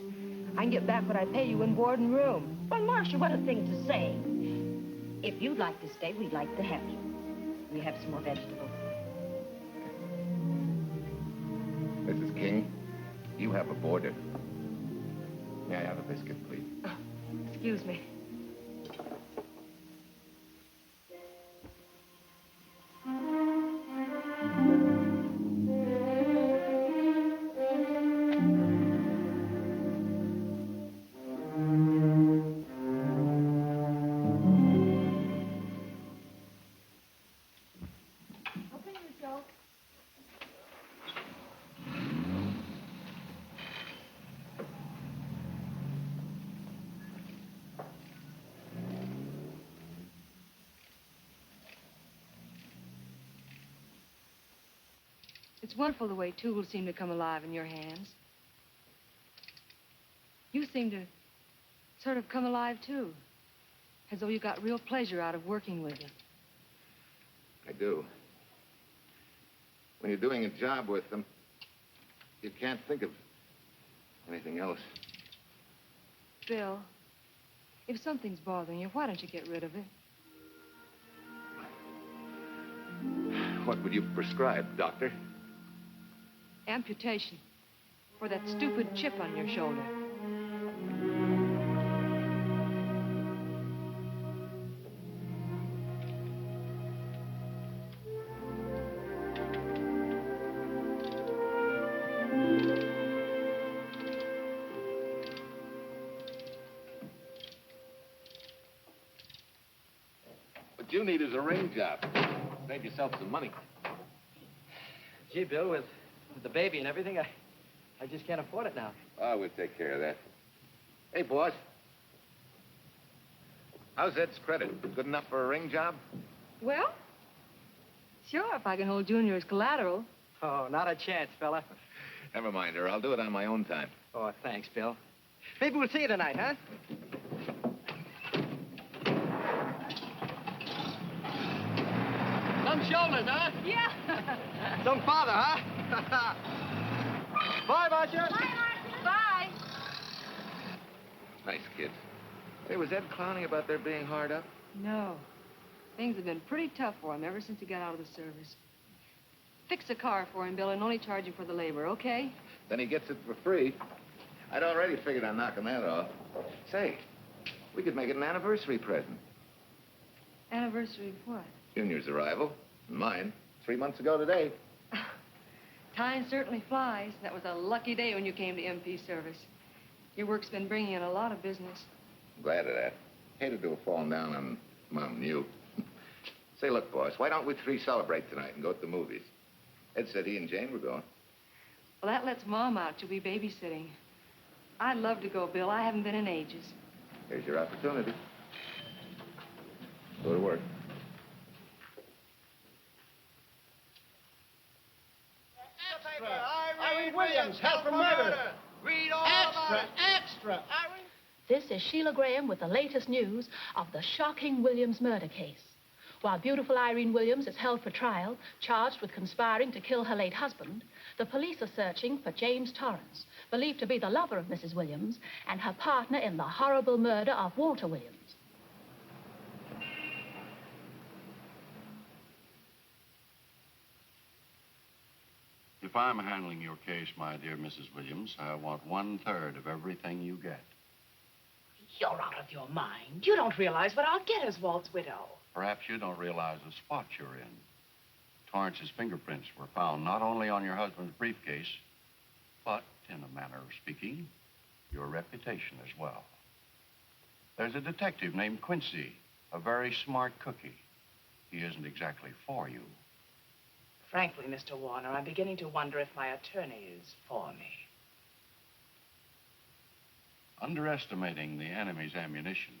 I can get back what I pay you in board and room. Well, Marcia, what a thing to say. If you'd like to stay, we'd like to have you. We have some more vegetables. Mrs. King, you have a boarder. May I have a biscuit, please? Oh, excuse me. It's wonderful the way tools seem to come alive in your hands. You seem to sort of come alive, too. As though you got real pleasure out of working with it. I do. When you're doing a job with them, you can't think of anything else. Bill, if something's bothering you, why don't you get rid of it? What would you prescribe, Doctor? Amputation. For that stupid chip on your shoulder. What you need is a ring job. Save yourself some money. Gee, Bill, with the baby and everything, I just can't afford it now. Oh, we'll take care of that. Hey, boss. How's Ed's credit? Good enough for a ring job? Well, sure, if I can hold Junior as collateral. Oh, not a chance, fella. Never mind her. I'll do it on my own time. Oh, thanks, Bill. Maybe we'll see you tonight, huh? Some shoulders, huh? Yeah. Some father, huh? Bye, Marcia. Bye, Marcia. Bye. Nice kids. Hey, was Ed clowning about their being hard up? No. Things have been pretty tough for him ever since he got out of the service. Fix a car for him, Bill, and only charge him for the labor, okay? Then he gets it for free. I'd already figured on knocking that off. Say, we could make it an anniversary present. Anniversary of what? Junior's arrival, and mine, 3 months ago today. Time certainly flies. That was a lucky day when you came to MP service. Your work's been bringing in a lot of business. I'm glad of that. Hated to have fallen down on Mom and you. Say, look, boss, why don't we three celebrate tonight and go to the movies? Ed said he and Jane were going. Well, that lets Mom out. She'll be babysitting. I'd love to go, Bill. I haven't been in ages. Here's your opportunity. Go to work. Irene Williams, held for murder. Read all extra. This is Sheila Graham with the latest news of the shocking Williams murder case. While beautiful Irene Williams is held for trial, charged with conspiring to kill her late husband, the police are searching for James Torrance, believed to be the lover of Mrs. Williams and her partner in the horrible murder of Walter Williams. If I'm handling your case, my dear Mrs. Williams, I want 1/3 of everything you get. You're out of your mind. You don't realize what I'll get as Walt's widow. Perhaps you don't realize the spot you're in. Torrance's fingerprints were found not only on your husband's briefcase, but, in a manner of speaking, your reputation as well. There's a detective named Quincy, a very smart cookie. He isn't exactly for you. Frankly, Mr. Warner, I'm beginning to wonder if my attorney is for me. Underestimating the enemy's ammunition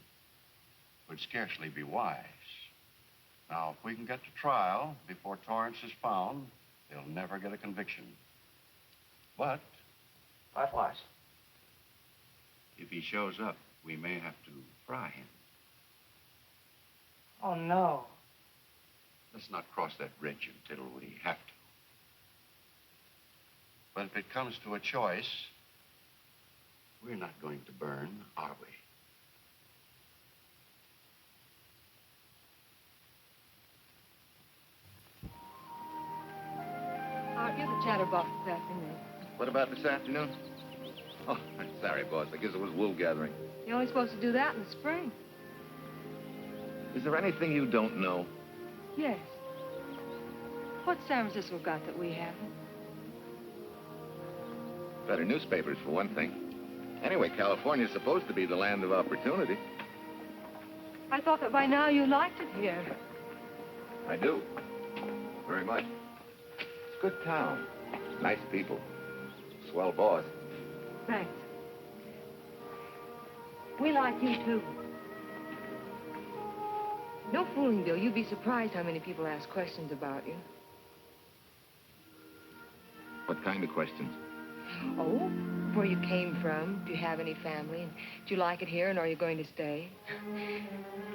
would scarcely be wise. Now, if we can get to trial before Torrance is found, he'll never get a conviction. But... What? If he shows up, we may have to fry him. Oh, no. Let's not cross that bridge until we have to. But if it comes to a choice, we're not going to burn, are we? Art, you're the chatterbox this afternoon. What about this afternoon? Oh, sorry, boss. I guess it was wool gathering. You're only supposed to do that in the spring. Is there anything you don't know? Yes. What's San Francisco got that we haven't? Better newspapers, for one thing. Anyway, California's supposed to be the land of opportunity. I thought that by now you liked it here. I do. Very much. It's a good town. Nice people. Swell boss. Thanks. We like you, too. No fooling, Bill. You'd be surprised how many people ask questions about you. What kind of questions? Oh, where you came from, do you have any family, and do you like it here, and are you going to stay?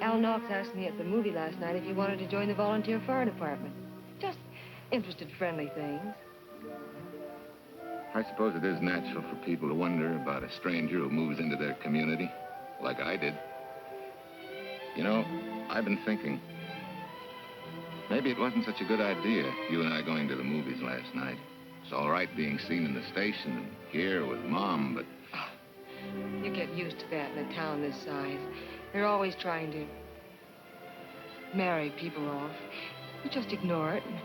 Al Knox asked me at the movie last night if you wanted to join the volunteer fire department. Just interested, friendly things. I suppose it is natural for people to wonder about a stranger who moves into their community, like I did. You know, I've been thinking, maybe it wasn't such a good idea, you and I going to the movies last night. It's all right being seen in the station and here with Mom, but... You get used to that in a town this size. They're always trying to marry people off. You just ignore it, and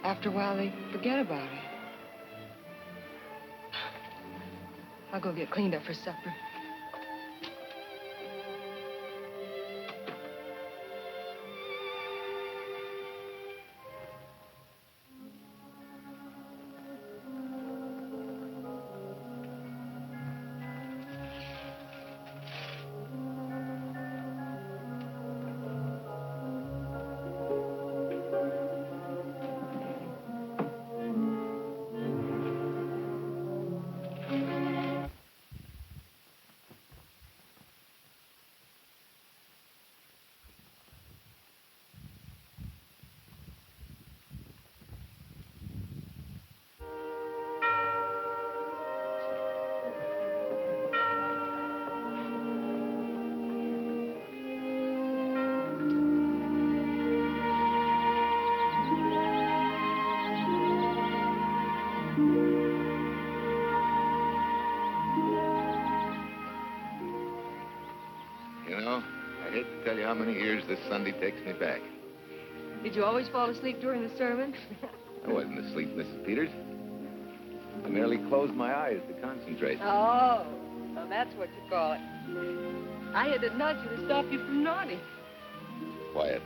after a while, they forget about it. I'll go get cleaned up for supper. You know, I hate to tell you how many years this Sunday takes me back. Did you always fall asleep during the sermon? I wasn't asleep, Mrs. Peters. I merely closed my eyes to concentrate. Oh, well, that's what you call it. I had to nudge you to stop you from nodding. Quiet.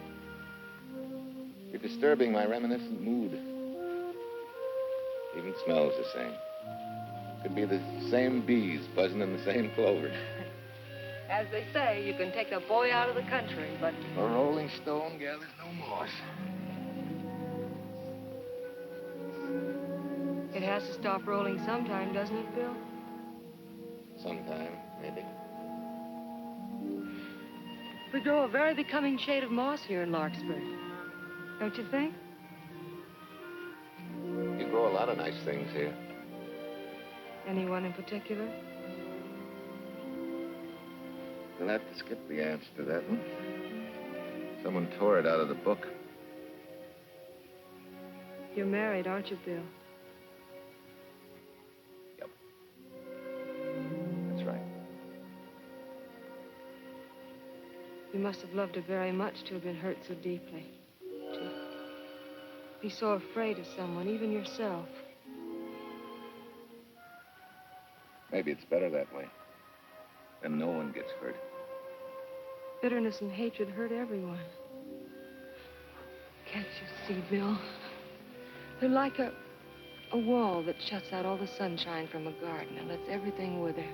You're disturbing my reminiscent mood. Even smells the same. Could be the same bees buzzing in the same clover. As they say, you can take the boy out of the country, but... A rolling stone gathers no moss. It has to stop rolling sometime, doesn't it, Bill? Sometime, maybe. We grow a very becoming shade of moss here in Larkspur. Don't you think? You grow a lot of nice things here. Anyone in particular? You'll have to skip the answer to that one. Someone tore it out of the book. You're married, aren't you, Bill? Yep. That's right. You must have loved her very much to have been hurt so deeply. To be so afraid of someone, even yourself. Maybe it's better that way. Then no one gets hurt. Bitterness and hatred hurt everyone. Can't you see, Bill? They're like a wall that shuts out all the sunshine from a garden and lets everything wither.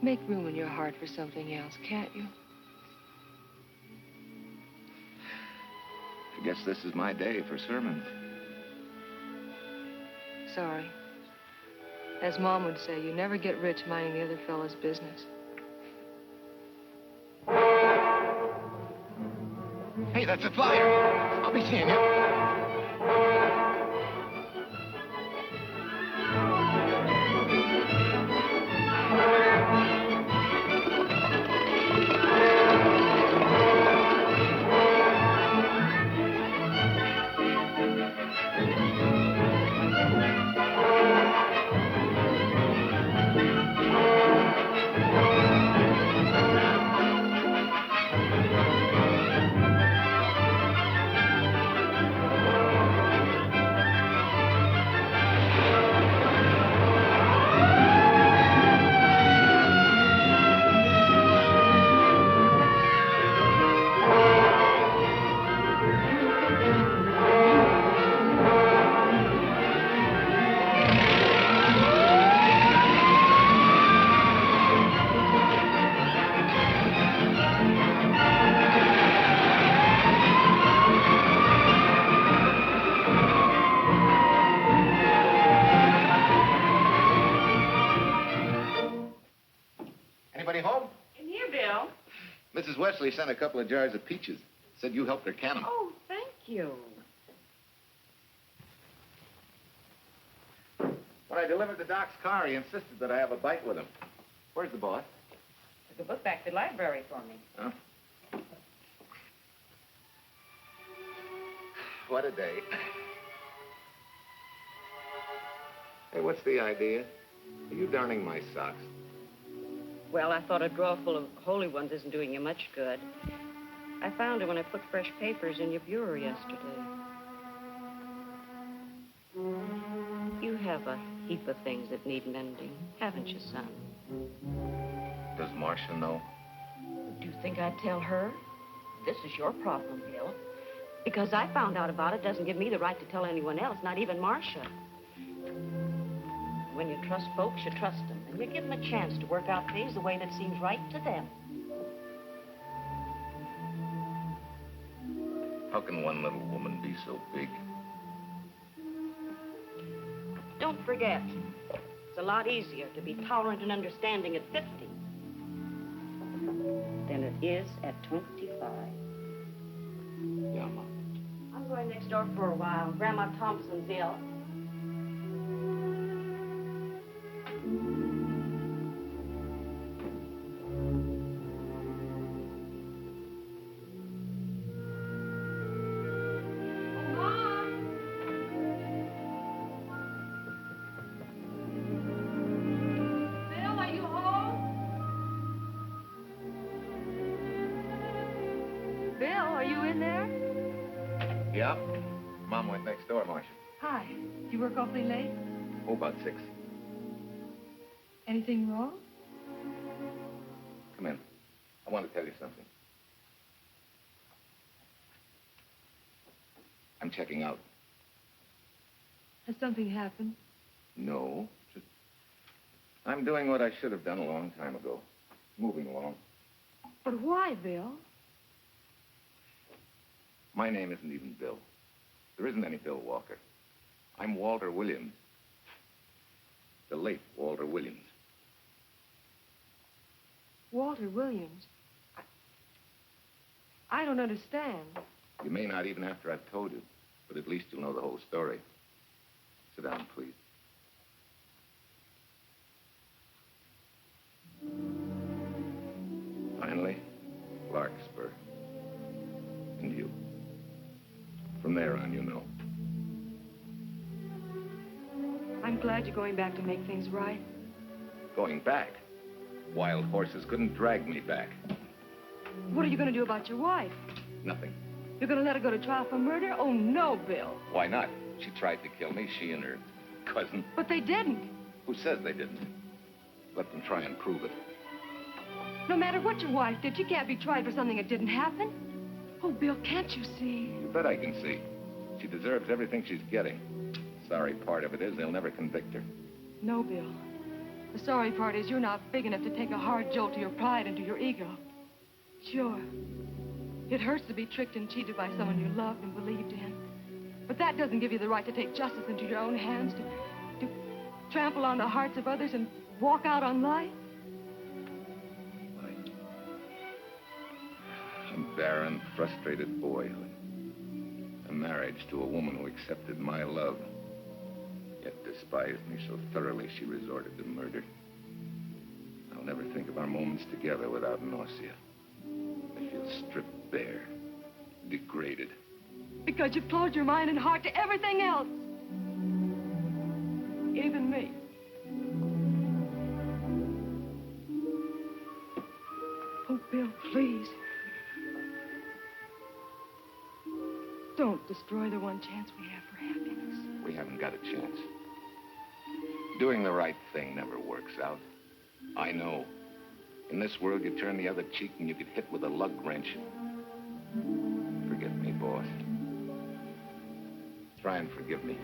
Make room in your heart for something else, can't you? I guess this is my day for sermons. Sorry. As Mom would say, you never get rich minding the other fellow's business. Hey, that's a flyer. I'll be seeing you. Mrs. Wesley sent a couple of jars of peaches. Said you helped her can them. Oh, thank you. When I delivered the doc's car, he insisted that I have a bite with him. Where's the boss? Took a book back to the library for me. Huh? What a day. Hey, what's the idea? Are you darning my socks? Well, I thought a drawer full of holy ones isn't doing you much good. I found it when I put fresh papers in your bureau yesterday. You have a heap of things that need mending, haven't you, son? Does Marcia know? Do you think I'd tell her? This is your problem, Bill. Because I found out about it doesn't give me the right to tell anyone else, not even Marcia. When you trust folks, you trust them. And you give them a chance to work out things the way that seems right to them. How can one little woman be so big? Don't forget, it's a lot easier to be tolerant and understanding at 50 than it is at 25. Yeah, Mom. I'm going next door for a while. Grandma Thompson's ill. Bill, are you home? Bill, are you in there? Yeah? Mom went next door, Marcia. Hi. You work awfully late? Oh, about 6. Anything wrong? Come in. I want to tell you something. I'm checking out. Has something happened? No. Just... I'm doing what I should have done a long time ago. Moving along. But why, Bill? My name isn't even Bill. There isn't any Bill Walker. I'm Walter Williams. The late Walter Williams. Walter Williams? I don't understand. You may not even after I've told you, but at least you'll know the whole story. Sit down, please. Finally, Larkspur. And you. From there on, you know. I'm glad you're going back to make things right. Going back? Wild horses couldn't drag me back. What are you going to do about your wife? Nothing. You're going to let her go to trial for murder? Oh, no, Bill. Why not? She tried to kill me, she and her cousin. But they didn't. Who says they didn't? Let them try and prove it. No matter what your wife did, she can't be tried for something that didn't happen. Oh, Bill, can't you see? You bet I can see. She deserves everything she's getting. Sorry part of it is they'll never convict her. No, Bill. The sorry part is you're not big enough to take a hard jolt to your pride and to your ego. Sure. It hurts to be tricked and cheated by someone you loved and believed in. But that doesn't give you the right to take justice into your own hands, to trample on the hearts of others and walk out on life. A barren, frustrated boyhood. A marriage to a woman who accepted my love, yet despised me so thoroughly she resorted to murder. I'll never think of our moments together without nausea. I feel stripped bare, degraded. Because you've closed your mind and heart to everything else. Even me. Oh, Bill, please. Don't destroy the one chance we have for happiness. We haven't got a chance. Doing the right thing never works out. I know. In this world, you turn the other cheek and you get hit with a lug wrench. Forget me, boss. Try and forgive me.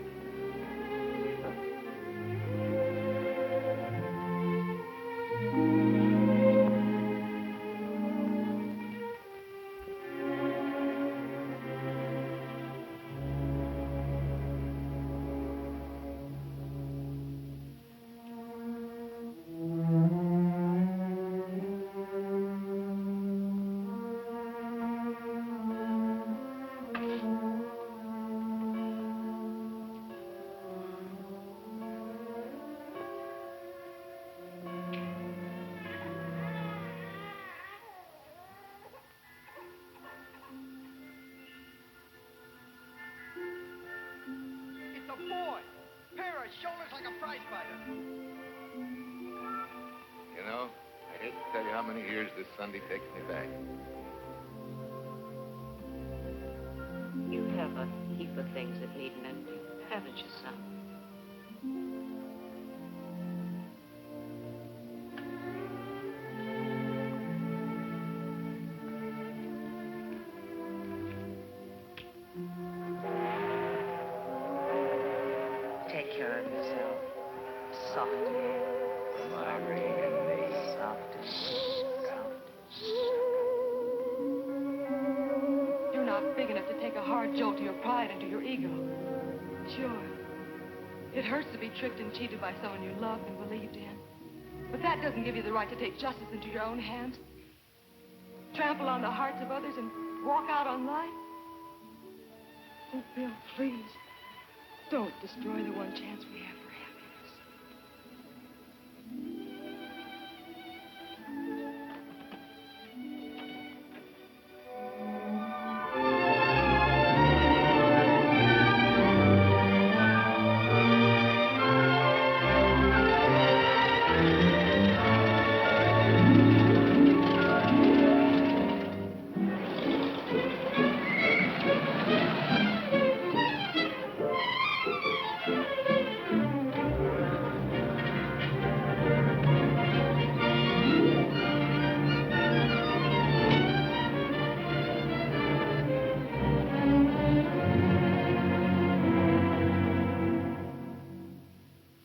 his shoulders like a prize fighter. You know, I hate to tell you how many years this Sunday takes me back. You have a heap of things that need mending, haven't you, son? Take care of yourself. Softly. Irene and me. Softly. You're not big enough to take a hard jolt to your pride and to your ego. Sure. It hurts to be tricked and cheated by someone you loved and believed in. But that doesn't give you the right to take justice into your own hands. Trample on the hearts of others and walk out on life. Oh, Bill, please. Don't destroy the one chance we have for happiness.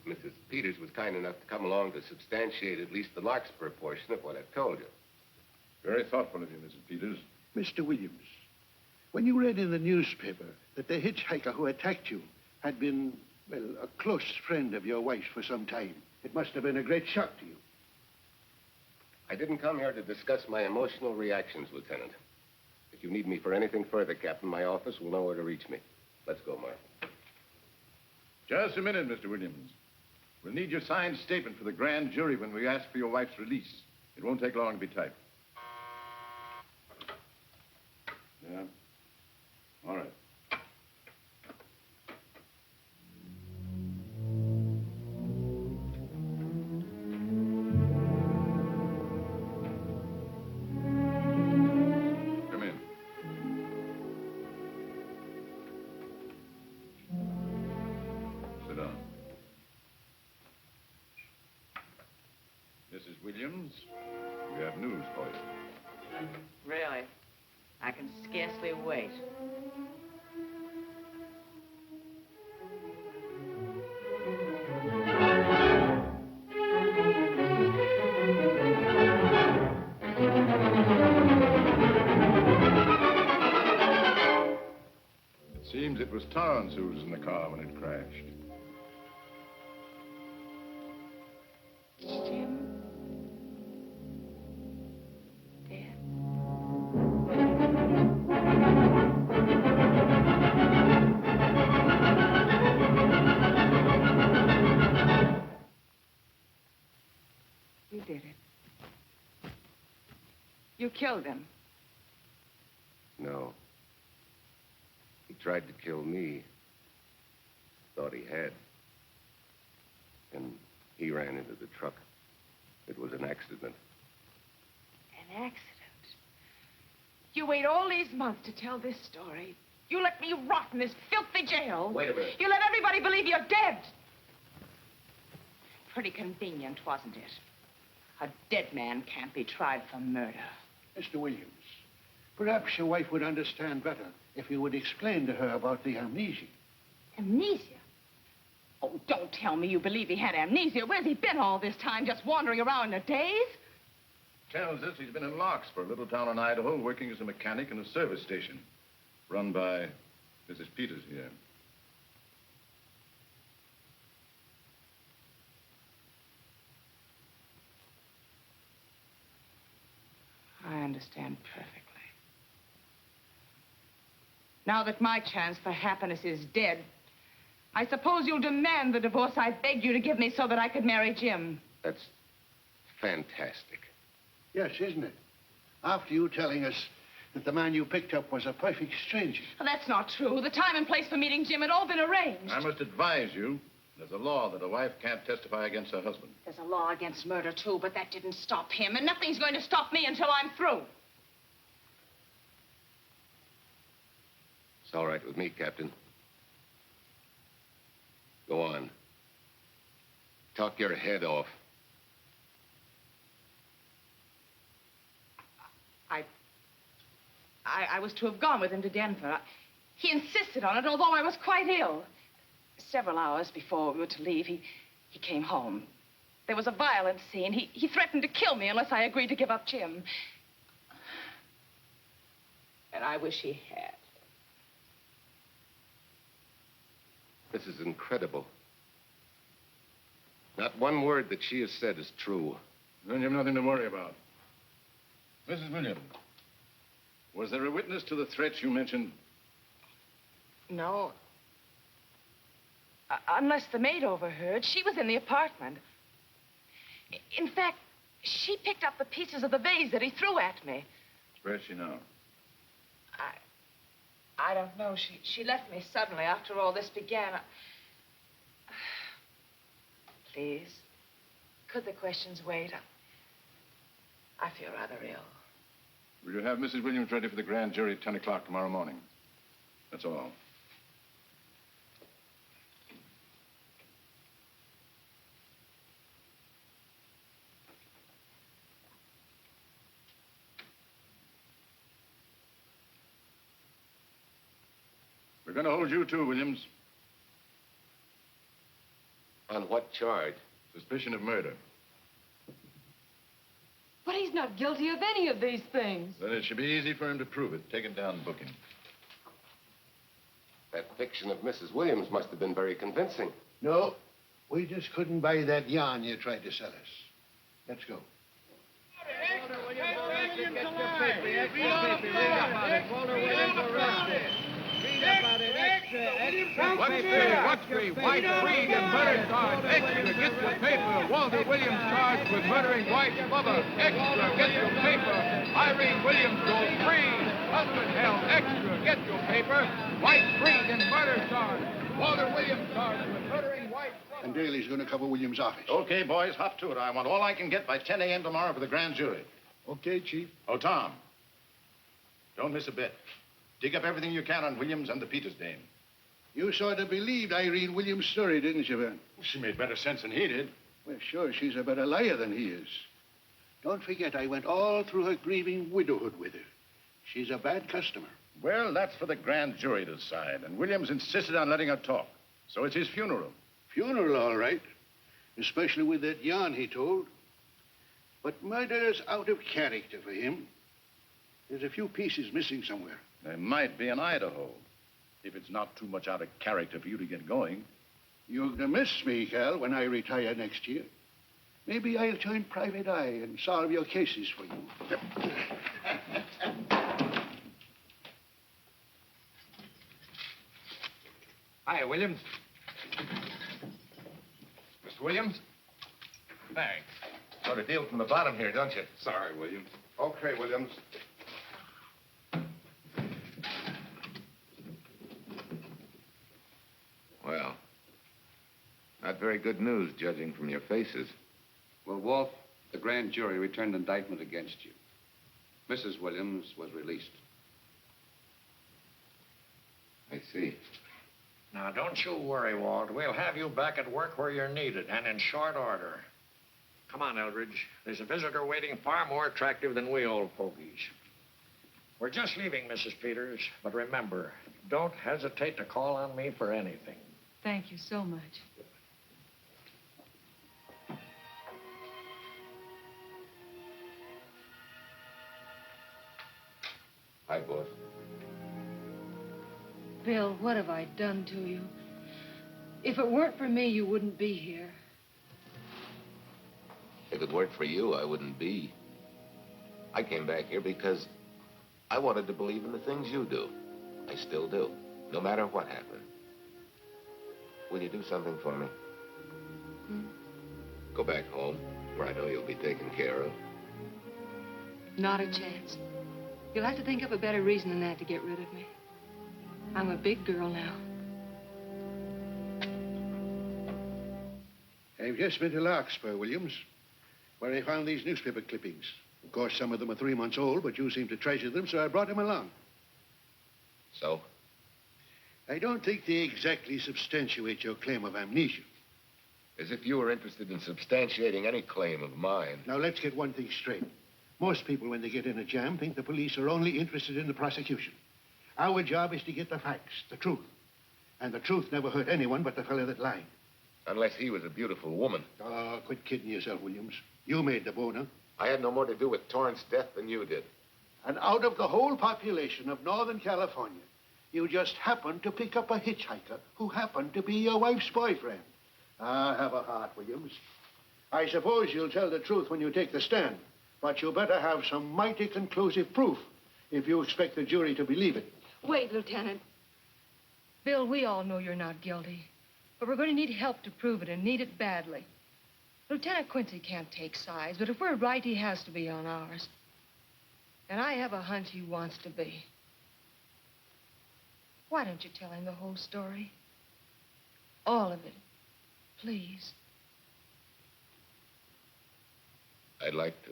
Mrs. Peters was kind enough to come along to substantiate at least the Larkspur portion of what I've told you. Very thoughtful of you, Mrs. Peters. Mr. Williams, when you read in the newspaper that the hitchhiker who attacked you had been, well, a close friend of your wife's for some time, it must have been a great shock to you. I didn't come here to discuss my emotional reactions, Lieutenant. If you need me for anything further, Captain, my office will know where to reach me. Let's go, Mark. Just a minute, Mr. Williams. We'll need your signed statement for the grand jury when we ask for your wife's release. It won't take long to be typed. Yeah? All right. Come in. Sit down. Mrs. Williams, we have news for you. Really? I can scarcely wait. It seems it was Torrance who was in the car when it crashed. Jim? You did it. You killed him. No. He tried to kill me. Thought he had. And he ran into the truck. It was an accident. An accident? You wait all these months to tell this story. You let me rot in this filthy jail. Wait a minute. You let everybody believe you're dead. Pretty convenient, wasn't it? A dead man can't be tried for murder. Mr. Williams, perhaps your wife would understand better if you would explain to her about the amnesia. Amnesia? Oh, don't tell me you believe he had amnesia. Where's he been all this time, just wandering around in a daze? Tells us he's been in Larkspur, a little town in Idaho, working as a mechanic in a service station. Run by Mrs. Peters here. I understand perfectly. Now that my chance for happiness is dead, I suppose you'll demand the divorce I begged you to give me so that I could marry Jim. That's fantastic. Yes, isn't it? After you telling us that the man you picked up was a perfect stranger. Well, that's not true. The time and place for meeting Jim had all been arranged. I must advise you There's a law that a wife can't testify against her husband. There's a law against murder, too, but that didn't stop him, and nothing's going to stop me until I'm through. It's all right with me, Captain. Go on. Talk your head off. I was to have gone with him to Denver. He insisted on it, although I was quite ill. Several hours before we were to leave, he came home. There was a violent scene. He threatened to kill me unless I agreed to give up Jim. And I wish he had. This is incredible. Not one word that she has said is true. Then you have nothing to worry about. Mrs. Williams, was there a witness to the threats you mentioned? No. Unless the maid overheard. She was in the apartment. In fact, she picked up the pieces of the vase that he threw at me. Where is she now? I don't know. She left me suddenly after all this began. Please, could the questions wait? I feel rather ill. Will you have Mrs. Williams ready for the grand jury at 10 o'clock tomorrow morning? That's all. We're going to hold you too, Williams. On what charge? Suspicion of murder. But he's not guilty of any of these things. Then it should be easy for him to prove it. Take it down and book him. That fiction of Mrs. Williams must have been very convincing. No, we just couldn't buy that yarn you tried to sell us. Let's go. What's free? White free and murder charge. Extra, get your paper. Walter Williams charged with murdering White Bubba. Extra, get your paper. Irene Williams goes free. Husband held. Extra, get your paper. White free and murder charge. Walter Williams charged with murdering White Bubba. And Daly's going to cover Williams' office. Okay, boys, hop to it. I want all I can get by 10 a.m. tomorrow for the grand jury. Okay, Chief. Oh, Tom, don't miss a bit. Dig up everything you can on Williams and the Peters dame. You sort of believed Irene Williams' story, didn't you, Ben? She made better sense than he did. Well, sure, she's a better liar than he is. Don't forget, I went all through her grieving widowhood with her. She's a bad customer. Well, that's for the grand jury to decide, and Williams insisted on letting her talk. So it's his funeral. Funeral, all right. Especially with that yarn he told. But murder's out of character for him. There's a few pieces missing somewhere. There might be in Idaho, if it's not too much out of character for you to get going. You're gonna miss me, Cal, when I retire next year. Maybe I'll join Private Eye and solve your cases for you. Hi, Williams. Mr. Williams? Thanks. Got a deal from the bottom here, don't you? Sorry, Williams. Okay, Williams. Well, not very good news, judging from your faces. Well, Walt, the grand jury returned indictment against you. Mrs. Williams was released. I see. Now, don't you worry, Walt. We'll have you back at work where you're needed, and in short order. Come on, Eldridge. There's a visitor waiting far more attractive than we old fogies. We're just leaving, Mrs. Peters, but remember, don't hesitate to call on me for anything. Thank you so much. Hi, boss. Bill, what have I done to you? If it weren't for me, you wouldn't be here. If it weren't for you, I wouldn't be. I came back here because I wanted to believe in the things you do. I still do, no matter what happened. Will you do something for me? Go back home, where I know you'll be taken care of. Not a chance. You'll have to think up a better reason than that to get rid of me. I'm a big girl now. I've just been to Larkspur, Williams, where I found these newspaper clippings. Of course, some of them are 3 months old, but you seem to treasure them, so I brought them along. So? I don't think they exactly substantiate your claim of amnesia. As if you were interested in substantiating any claim of mine. Now, let's get one thing straight. Most people, when they get in a jam, think the police are only interested in the prosecution. Our job is to get the facts, the truth. And the truth never hurt anyone but the fellow that lied. Unless he was a beautiful woman. Oh, quit kidding yourself, Williams. You made the boner. I had no more to do with Torrance's death than you did. And out of the whole population of Northern California, you just happened to pick up a hitchhiker who happened to be your wife's boyfriend. Ah, have a heart, Williams. I suppose you'll tell the truth when you take the stand, but you better have some mighty conclusive proof if you expect the jury to believe it. Wait, Lieutenant. Bill, we all know you're not guilty, but we're going to need help to prove it and need it badly. Lieutenant Quincy can't take sides, but if we're right, he has to be on ours. And I have a hunch he wants to be. Why don't you tell him the whole story? All of it. Please. I'd like to.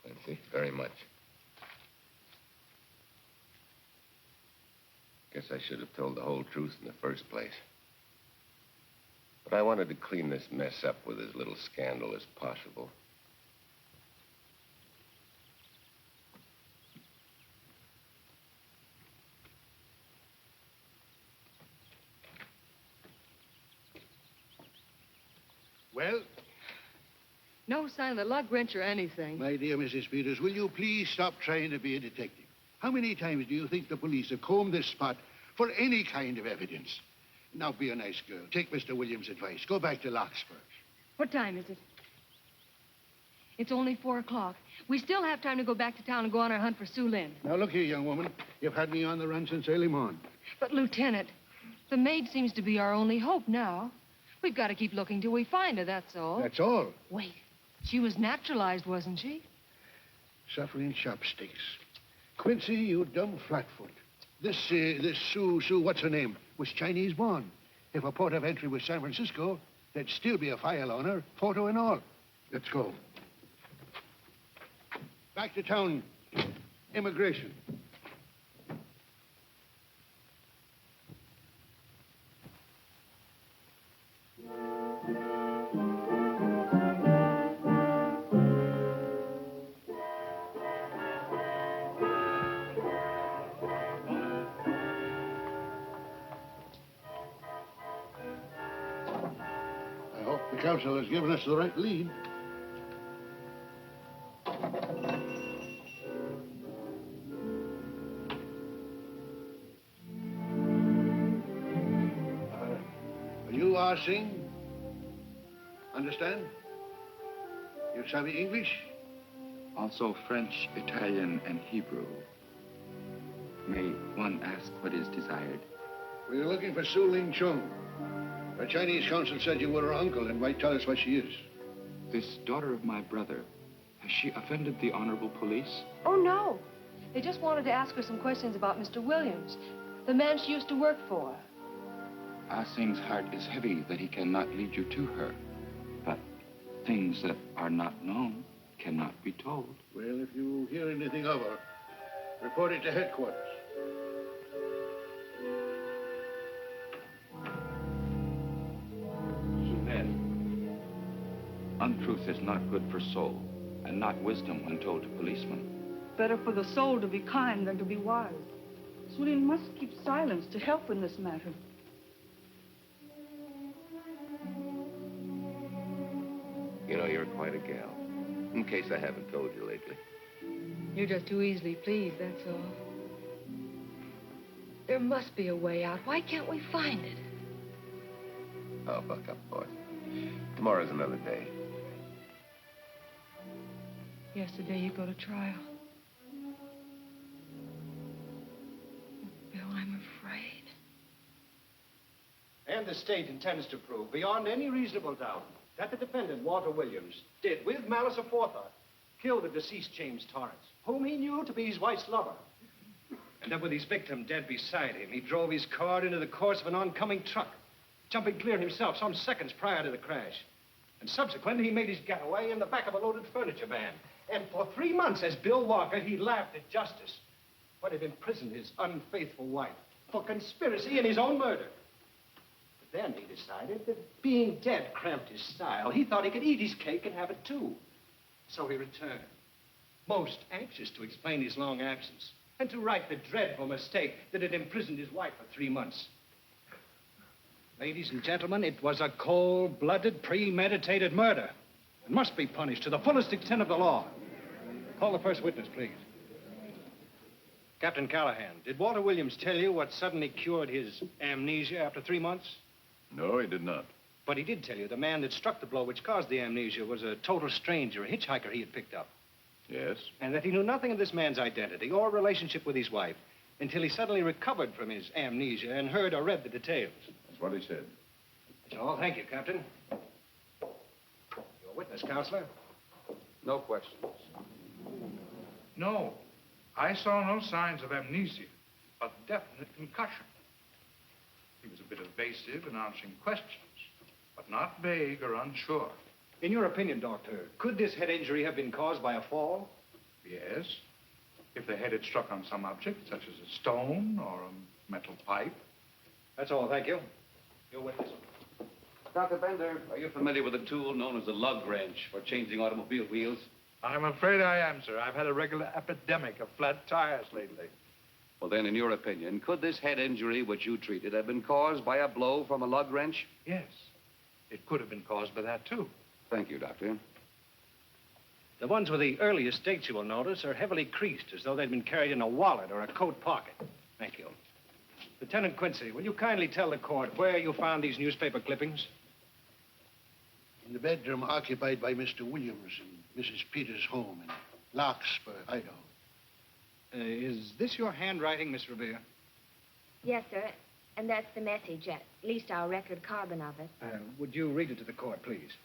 Quincy, very much. Guess I should have told the whole truth in the first place. But I wanted to clean this mess up with as little scandal as possible. Well? No sign of the lug wrench or anything. My dear Mrs. Peters, will you please stop trying to be a detective? How many times do you think the police have combed this spot for any kind of evidence? Now, be a nice girl. Take Mr. Williams' advice. Go back to Larkspur. What time is it? It's only 4 o'clock. We still have time to go back to town and go on our hunt for Sue Lynn. Now, look here, young woman. You've had me on the run since early morning. But, Lieutenant, the maid seems to be our only hope now. We've got to keep looking till we find her, that's all. That's all? Wait. She was naturalized, wasn't she? Suffering chopsticks. Quincy, you dumb flatfoot. This Sue, what's her name, was Chinese born. If a port of entry was San Francisco, there'd still be a file on her, photo and all. Let's go. Back to town. Immigration. I hope the council has given us the right lead. You are sing? Understand? You savvy English? Also French, Italian, and Hebrew. May one ask what is desired? We're looking for Su Ling Chung. Our Chinese consul said you were her uncle and might tell us what she is. This daughter of my brother, has she offended the honorable police? Oh, no. They just wanted to ask her some questions about Mr. Williams, the man she used to work for. Ah Sing's heart is heavy that he cannot lead you to her. But things that are not known cannot be told. Well, if you hear anything of her, report it to headquarters. Susan, untruth is not good for soul, and not wisdom when told to policemen. Better for the soul to be kind than to be wise. Sulin must keep silence to help in this matter. You know, you're quite a gal. In case I haven't told you lately. You're just too easily pleased, that's all. There must be a way out. Why can't we find it? Oh, buck up, boy. Tomorrow's another day. Yesterday you go to trial. Bill, I'm afraid. And the state intends to prove, beyond any reasonable doubt, that the defendant, Walter Williams, did, with malice aforethought, kill the deceased James Torrance, whom he knew to be his wife's lover. And that with his victim dead beside him, he drove his car into the course of an oncoming truck. jumping clear himself some seconds prior to the crash. And subsequently, he made his getaway in the back of a loaded furniture van. And for 3 months, as Bill Walker, he laughed at justice. But had imprisoned his unfaithful wife for conspiracy in his own murder. But then he decided that being dead cramped his style. He thought he could eat his cake and have it too. So he returned, most anxious to explain his long absence and to right the dreadful mistake that had imprisoned his wife for 3 months. Ladies and gentlemen, it was a cold-blooded, premeditated murder. It must be punished to the fullest extent of the law. Call the first witness, please. Captain Callahan, did Walter Williams tell you what suddenly cured his amnesia after 3 months? No, he did not. But he did tell you the man that struck the blow which caused the amnesia was a total stranger, a hitchhiker he had picked up. Yes? And that he knew nothing of this man's identity or relationship with his wife until he suddenly recovered from his amnesia and heard or read the details. That's what he said. That's all. Thank you, Captain. Your witness, Counselor. No questions. No. I saw no signs of amnesia, but definite concussion. He was a bit evasive in answering questions, but not vague or unsure. In your opinion, Doctor, could this head injury have been caused by a fall? Yes. If the head had struck on some object, such as a stone or a metal pipe. That's all. Thank you. Your witness. Dr. Bender, are you familiar with a tool known as a lug wrench for changing automobile wheels? I'm afraid I am, sir. I've had a regular epidemic of flat tires lately. Well, then, in your opinion, could this head injury which you treated have been caused by a blow from a lug wrench? Yes. It could have been caused by that, too. Thank you, Doctor. The ones with the earliest dates, you will notice, are heavily creased, as though they'd been carried in a wallet or a coat pocket. Thank you. Lieutenant Quincy, will you kindly tell the court where you found these newspaper clippings? In the bedroom occupied by Mr. Williams in Mrs. Peters' home in Larkspur, Idaho. Is this your handwriting, Miss Revere? Yes, sir. And that's the message, at least our record carbon of it. Would you read it to the court, please?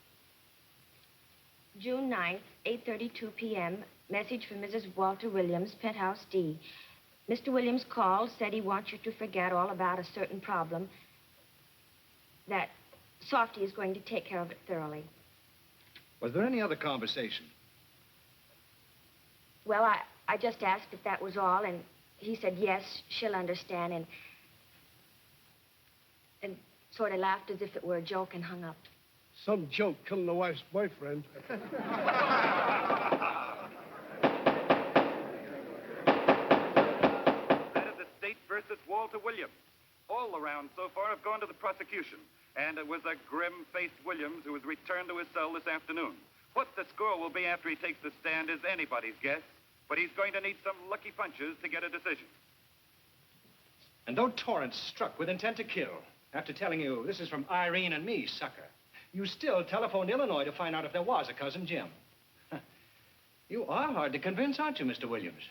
June 9th, 8:32 p.m. Message from Mrs. Walter Williams, Penthouse D. Mr. Williams called, said he wants you to forget all about a certain problem. That Softy is going to take care of it thoroughly. Was there any other conversation? Well, I just asked if that was all, and he said yes, she'll understand, and sort of laughed as if it were a joke and hung up. Some joke killing the wife's boyfriend. That is the state versus Walter Williams. All the rounds so far have gone to the prosecution, and it was a grim-faced Williams who was returned to his cell this afternoon. What the score will be after he takes the stand is anybody's guess, but he's going to need some lucky punches to get a decision. And though Torrance struck with intent to kill, after telling you this is from Irene and me, sucker, you still telephoned Illinois to find out if there was a cousin Jim. You are hard to convince, aren't you, Mr. Williams?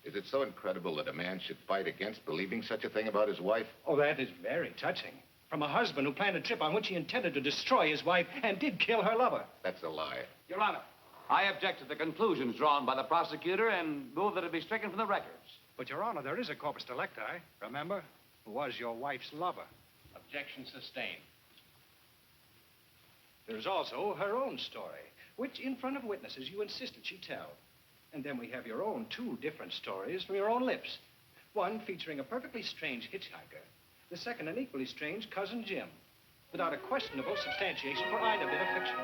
Is it so incredible that a man should fight against believing such a thing about his wife? Oh, that is very touching. From a husband who planned a trip on which he intended to destroy his wife and did kill her lover. That's a lie. Your Honor, I object to the conclusions drawn by the prosecutor and move that it be stricken from the records. But, Your Honor, there is a corpus delicti, remember? Who was your wife's lover. Objection sustained. There's also her own story, which, in front of witnesses, you insisted she tell. And then we have your own two different stories from your own lips. One featuring a perfectly strange hitchhiker. The second, an equally strange cousin Jim. Without a questionable substantiation for either bit of fiction.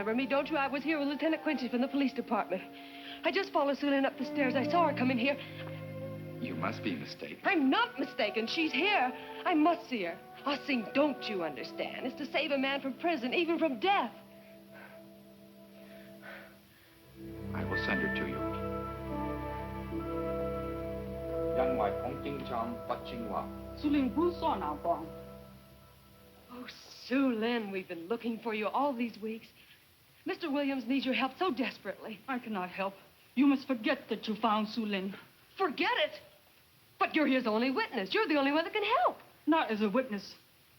remember me, don't you? I was here with Lieutenant Quincy from the police department. I just followed Sue Lynn up the stairs. I saw her come in here. You must be mistaken. I'm not mistaken. She's here. I must see her. Ah, Sing, don't you understand? It's to save a man from prison, even from death. I will send her to you. Oh, Sue Lynn, we've been looking for you all these weeks. Mr. Williams needs your help so desperately. I cannot help. You must forget that you found Sue Lynn. Forget it? But you're his only witness. You're the only one that can help. Not as a witness.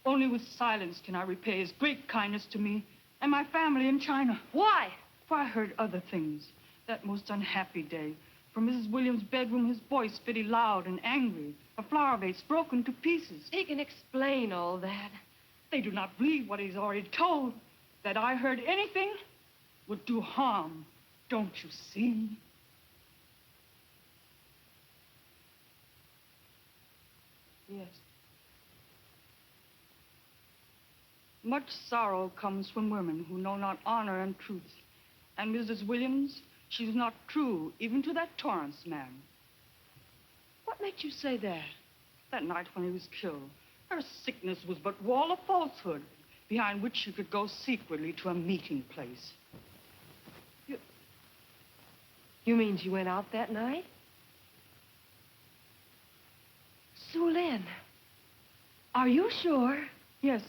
Only with silence can I repay his great kindness to me and my family in China. Why? For I heard other things. That most unhappy day. From Mrs. Williams' bedroom, his voice very loud and angry. A flower vase broken to pieces. He can explain all that. They do not believe what he's already told. That I heard anything would do harm. Don't you see? Yes. Much sorrow comes from women who know not honor and truth. And Mrs. Williams, she's not true, even to that Torrance man. What makes you say that? That night when he was killed, her sickness was but wall of falsehood, behind which she could go secretly to a meeting place. You mean she went out that night? Sue Lynn, are you sure? Yes,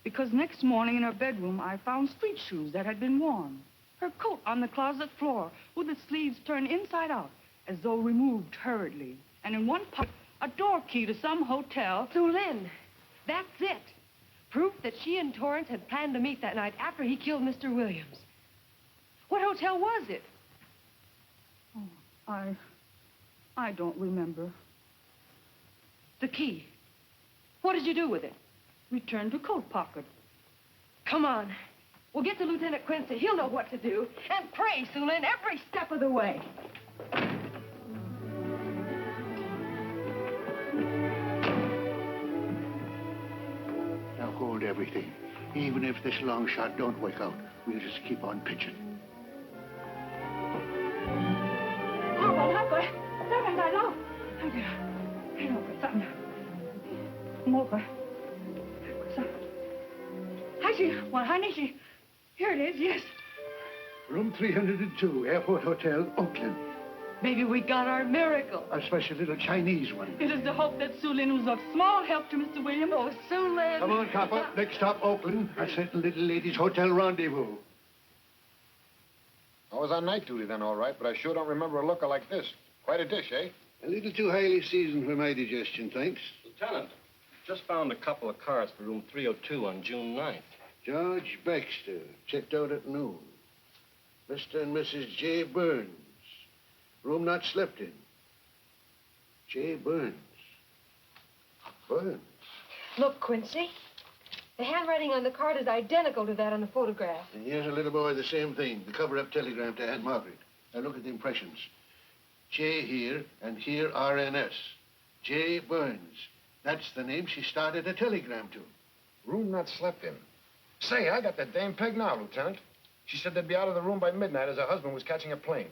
because next morning in her bedroom, I found street shoes that had been worn. Her coat on the closet floor, with its sleeves turned inside out, as though removed hurriedly. And in one pocket, a door key to some hotel. Sue Lynn, that's it. Proof that she and Torrance had planned to meet that night after he killed Mr. Williams. What hotel was it? Oh, I don't remember. The key. What did you do with it? Returned to coat pocket. Come on. We'll get to Lieutenant Quincy. He'll know what to do. And pray, Sue Lynn, every step of the way. Now hold everything. Even if this long shot don't work out, we'll just keep on pitching. Here it is, yes. Room 302, Airport Hotel, Oakland. Maybe we got our miracle. A special little Chinese one. It is the hope that Sue Lynn was of small help to Mr. Williams. Oh, Sue Lynn. Come on, copper. Next stop, Oakland. A certain little lady's hotel rendezvous. I was on night duty then, all right, but I sure don't remember a looker like this. Quite a dish, eh? A little too highly seasoned for my digestion, thanks. Lieutenant, just found a couple of cars for room 302 on June 9th. George Baxter, checked out at noon. Mr. and Mrs. J. Burns. Room not slept in. J. Burns. Burns. Look, Quincy. The handwriting on the card is identical to that on the photograph. And here's a little boy, the same thing. The cover-up telegram to Aunt Margaret. Now look at the impressions. J here, and here RNS. J. Burns. That's the name she started a telegram to. Room not slept in. Say, I got that dame pegged now, Lieutenant. She said they'd be out of the room by midnight as her husband was catching a plane.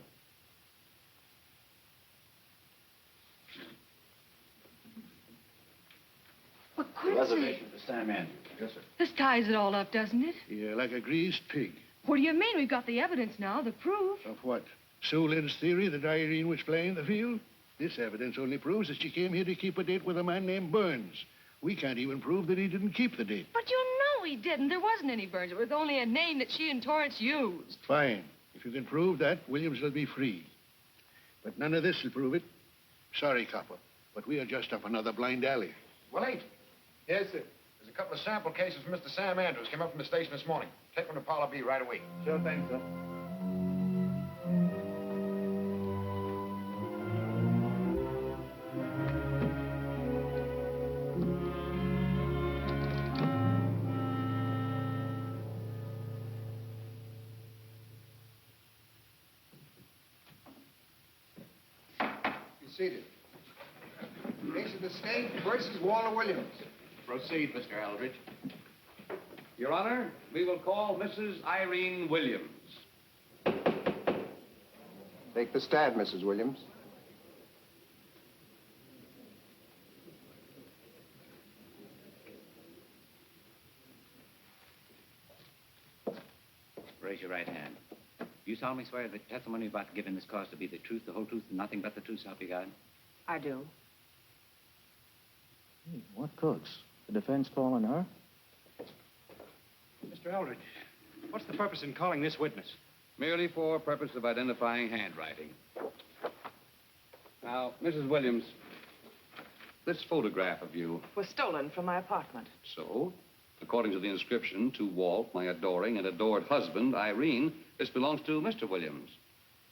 But Quincy... Reservation for Sam Andrews. Yes, sir. This ties it all up, doesn't it? Yeah, like a greased pig. What do you mean? We've got the evidence now, the proof. Of what? Sue Lynn's theory that Irene was playing the field? This evidence only proves that she came here to keep a date with a man named Burns. We can't even prove that he didn't keep the date. But you know he didn't. There wasn't any Burns. It was only a name that she and Torrance used. Fine. If you can prove that, Williams will be free. But none of this will prove it. Sorry, copper, but we are just up another blind alley. Willie? Yes, sir. There's a couple of sample cases from Mr. Sam Andrews. Came up from the station this morning. Take them to Parlor B right away. Sure thing, sir. Seated. Case of the state versus Walter Williams. Proceed, Mr. Aldridge. Your Honor, we will call Mrs. Irene Williams. Take the stand, Mrs. Williams. Raise your right hand. You solemnly swear that the testimony you're about to give in this cause to be the truth, the whole truth, and nothing but the truth, so help you God? I do. What cooks? The defense calling her? Mr. Eldridge, what's the purpose in calling this witness? Merely for purpose of identifying handwriting. Now, Mrs. Williams, this photograph of you, Was stolen from my apartment. so, according to the inscription, to Walt, my adoring and adored husband, Irene, this belongs to Mr. Williams.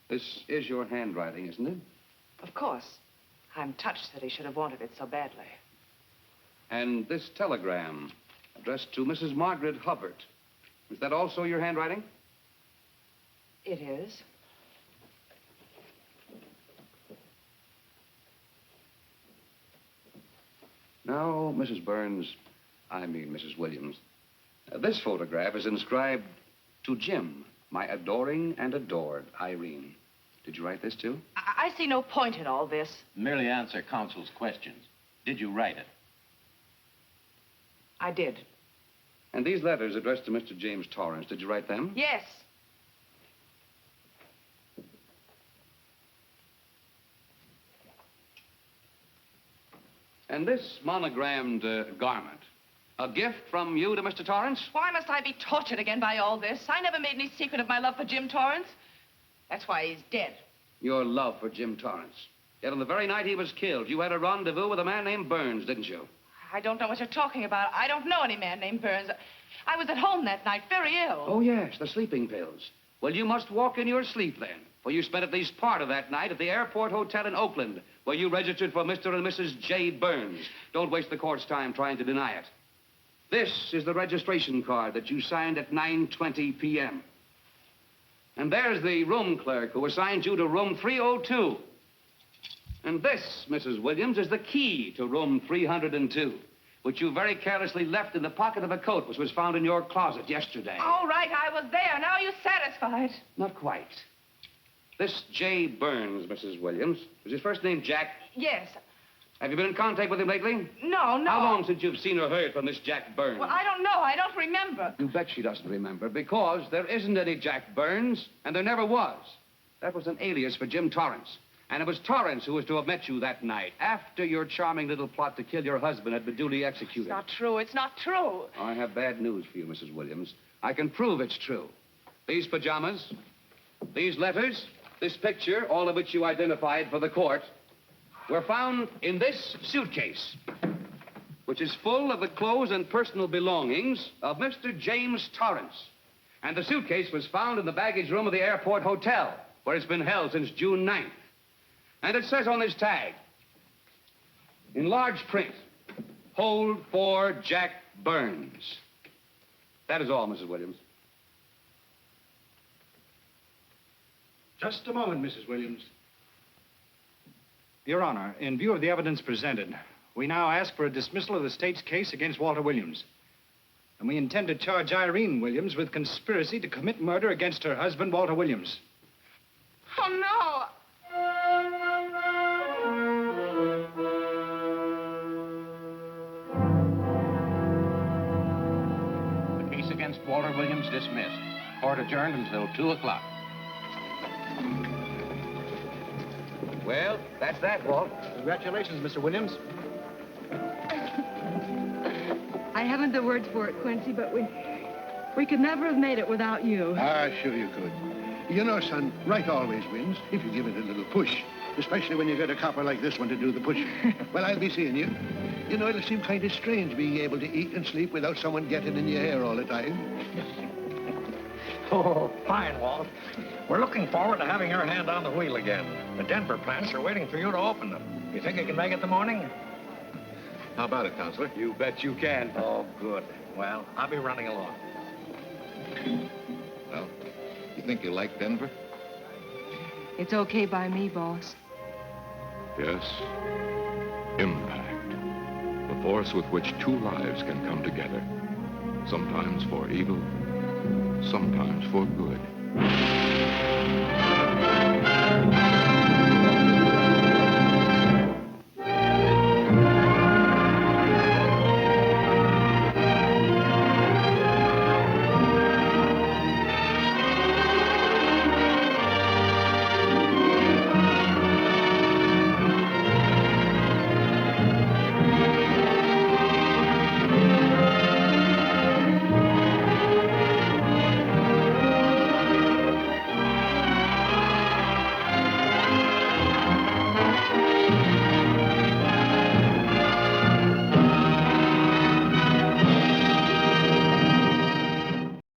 This is your handwriting, isn't it? Of course. I'm touched that he should have wanted it so badly. And this telegram, addressed to Mrs. Margaret Hubbard, is that also your handwriting? It is. Now, Mrs. Williams, this photograph is inscribed to Jim, my adoring and adored Irene. Did you write this, too? I see no point in all this. Merely answer counsel's questions. Did you write it? I did. And these letters addressed to Mr. James Torrance, did you write them? Yes. And this monogrammed garment, a gift from you to Mr. Torrance? Why must I be tortured again by all this? I never made any secret of my love for Jim Torrance. That's why he's dead. Your love for Jim Torrance. Yet on the very night he was killed, you had a rendezvous with a man named Burns, didn't you? I don't know what you're talking about. I don't know any man named Burns. I was at home that night, very ill. Oh, yes, the sleeping pills. Well, you must walk in your sleep then, for you spent at least part of that night at the Airport Hotel in Oakland, where you registered for Mr. and Mrs. J. Burns. Don't waste the court's time trying to deny it. This is the registration card that you signed at 9:20 p.m. And there's the room clerk who assigned you to room 302. And this, Mrs. Williams, is the key to room 302, which you very carelessly left in the pocket of a coat which was found in your closet yesterday. All right, I was there. Now you're satisfied. Not quite. This J. Burns, Mrs. Williams, was his first name Jack? Yes. Have you been in contact with him lately? No. How long since you've seen or heard from this Jack Burns? Well, I don't know. I don't remember. You bet she doesn't remember, because there isn't any Jack Burns, and there never was. That was an alias for Jim Torrance. And it was Torrance who was to have met you that night, after your charming little plot to kill your husband had been duly executed. It's not true. It's not true. I have bad news for you, Mrs. Williams. I can prove it's true. These pajamas, these letters, this picture, all of which you identified for the court, were found in this suitcase, which is full of the clothes and personal belongings of Mr. James Torrance. And the suitcase was found in the baggage room of the Airport Hotel, where it's been held since June 9th. And it says on this tag, in large print, hold for Jack Burns. That is all, Mrs. Williams. Just a moment, Mrs. Williams. Your Honor, in view of the evidence presented, we now ask for a dismissal of the state's case against Walter Williams. And we intend to charge Irene Williams with conspiracy to commit murder against her husband, Walter Williams. Oh, no. The case against Walter Williams dismissed. Court adjourned until 2 o'clock. Well, that's that, Walt. Congratulations, Mr. Williams. I haven't the words for it, Quincy, but we could never have made it without you. Ah, sure you could. You know, son, right always wins if you give it a little push, especially when you get a copper like this one to do the pushing. Well, I'll be seeing you. You know, it'll seem kind of strange being able to eat and sleep without someone getting in your hair all the time. Oh, fine, Walt. We're looking forward to having your hand on the wheel again. The Denver plants are waiting for you to open them. You think you can make it in the morning? How about it, Counselor? You bet you can. Oh, good. Well, I'll be running along. Well, you think you like Denver? It's okay by me, boss. Yes. Impact. The force with which two lives can come together. Sometimes for evil, sometimes for good.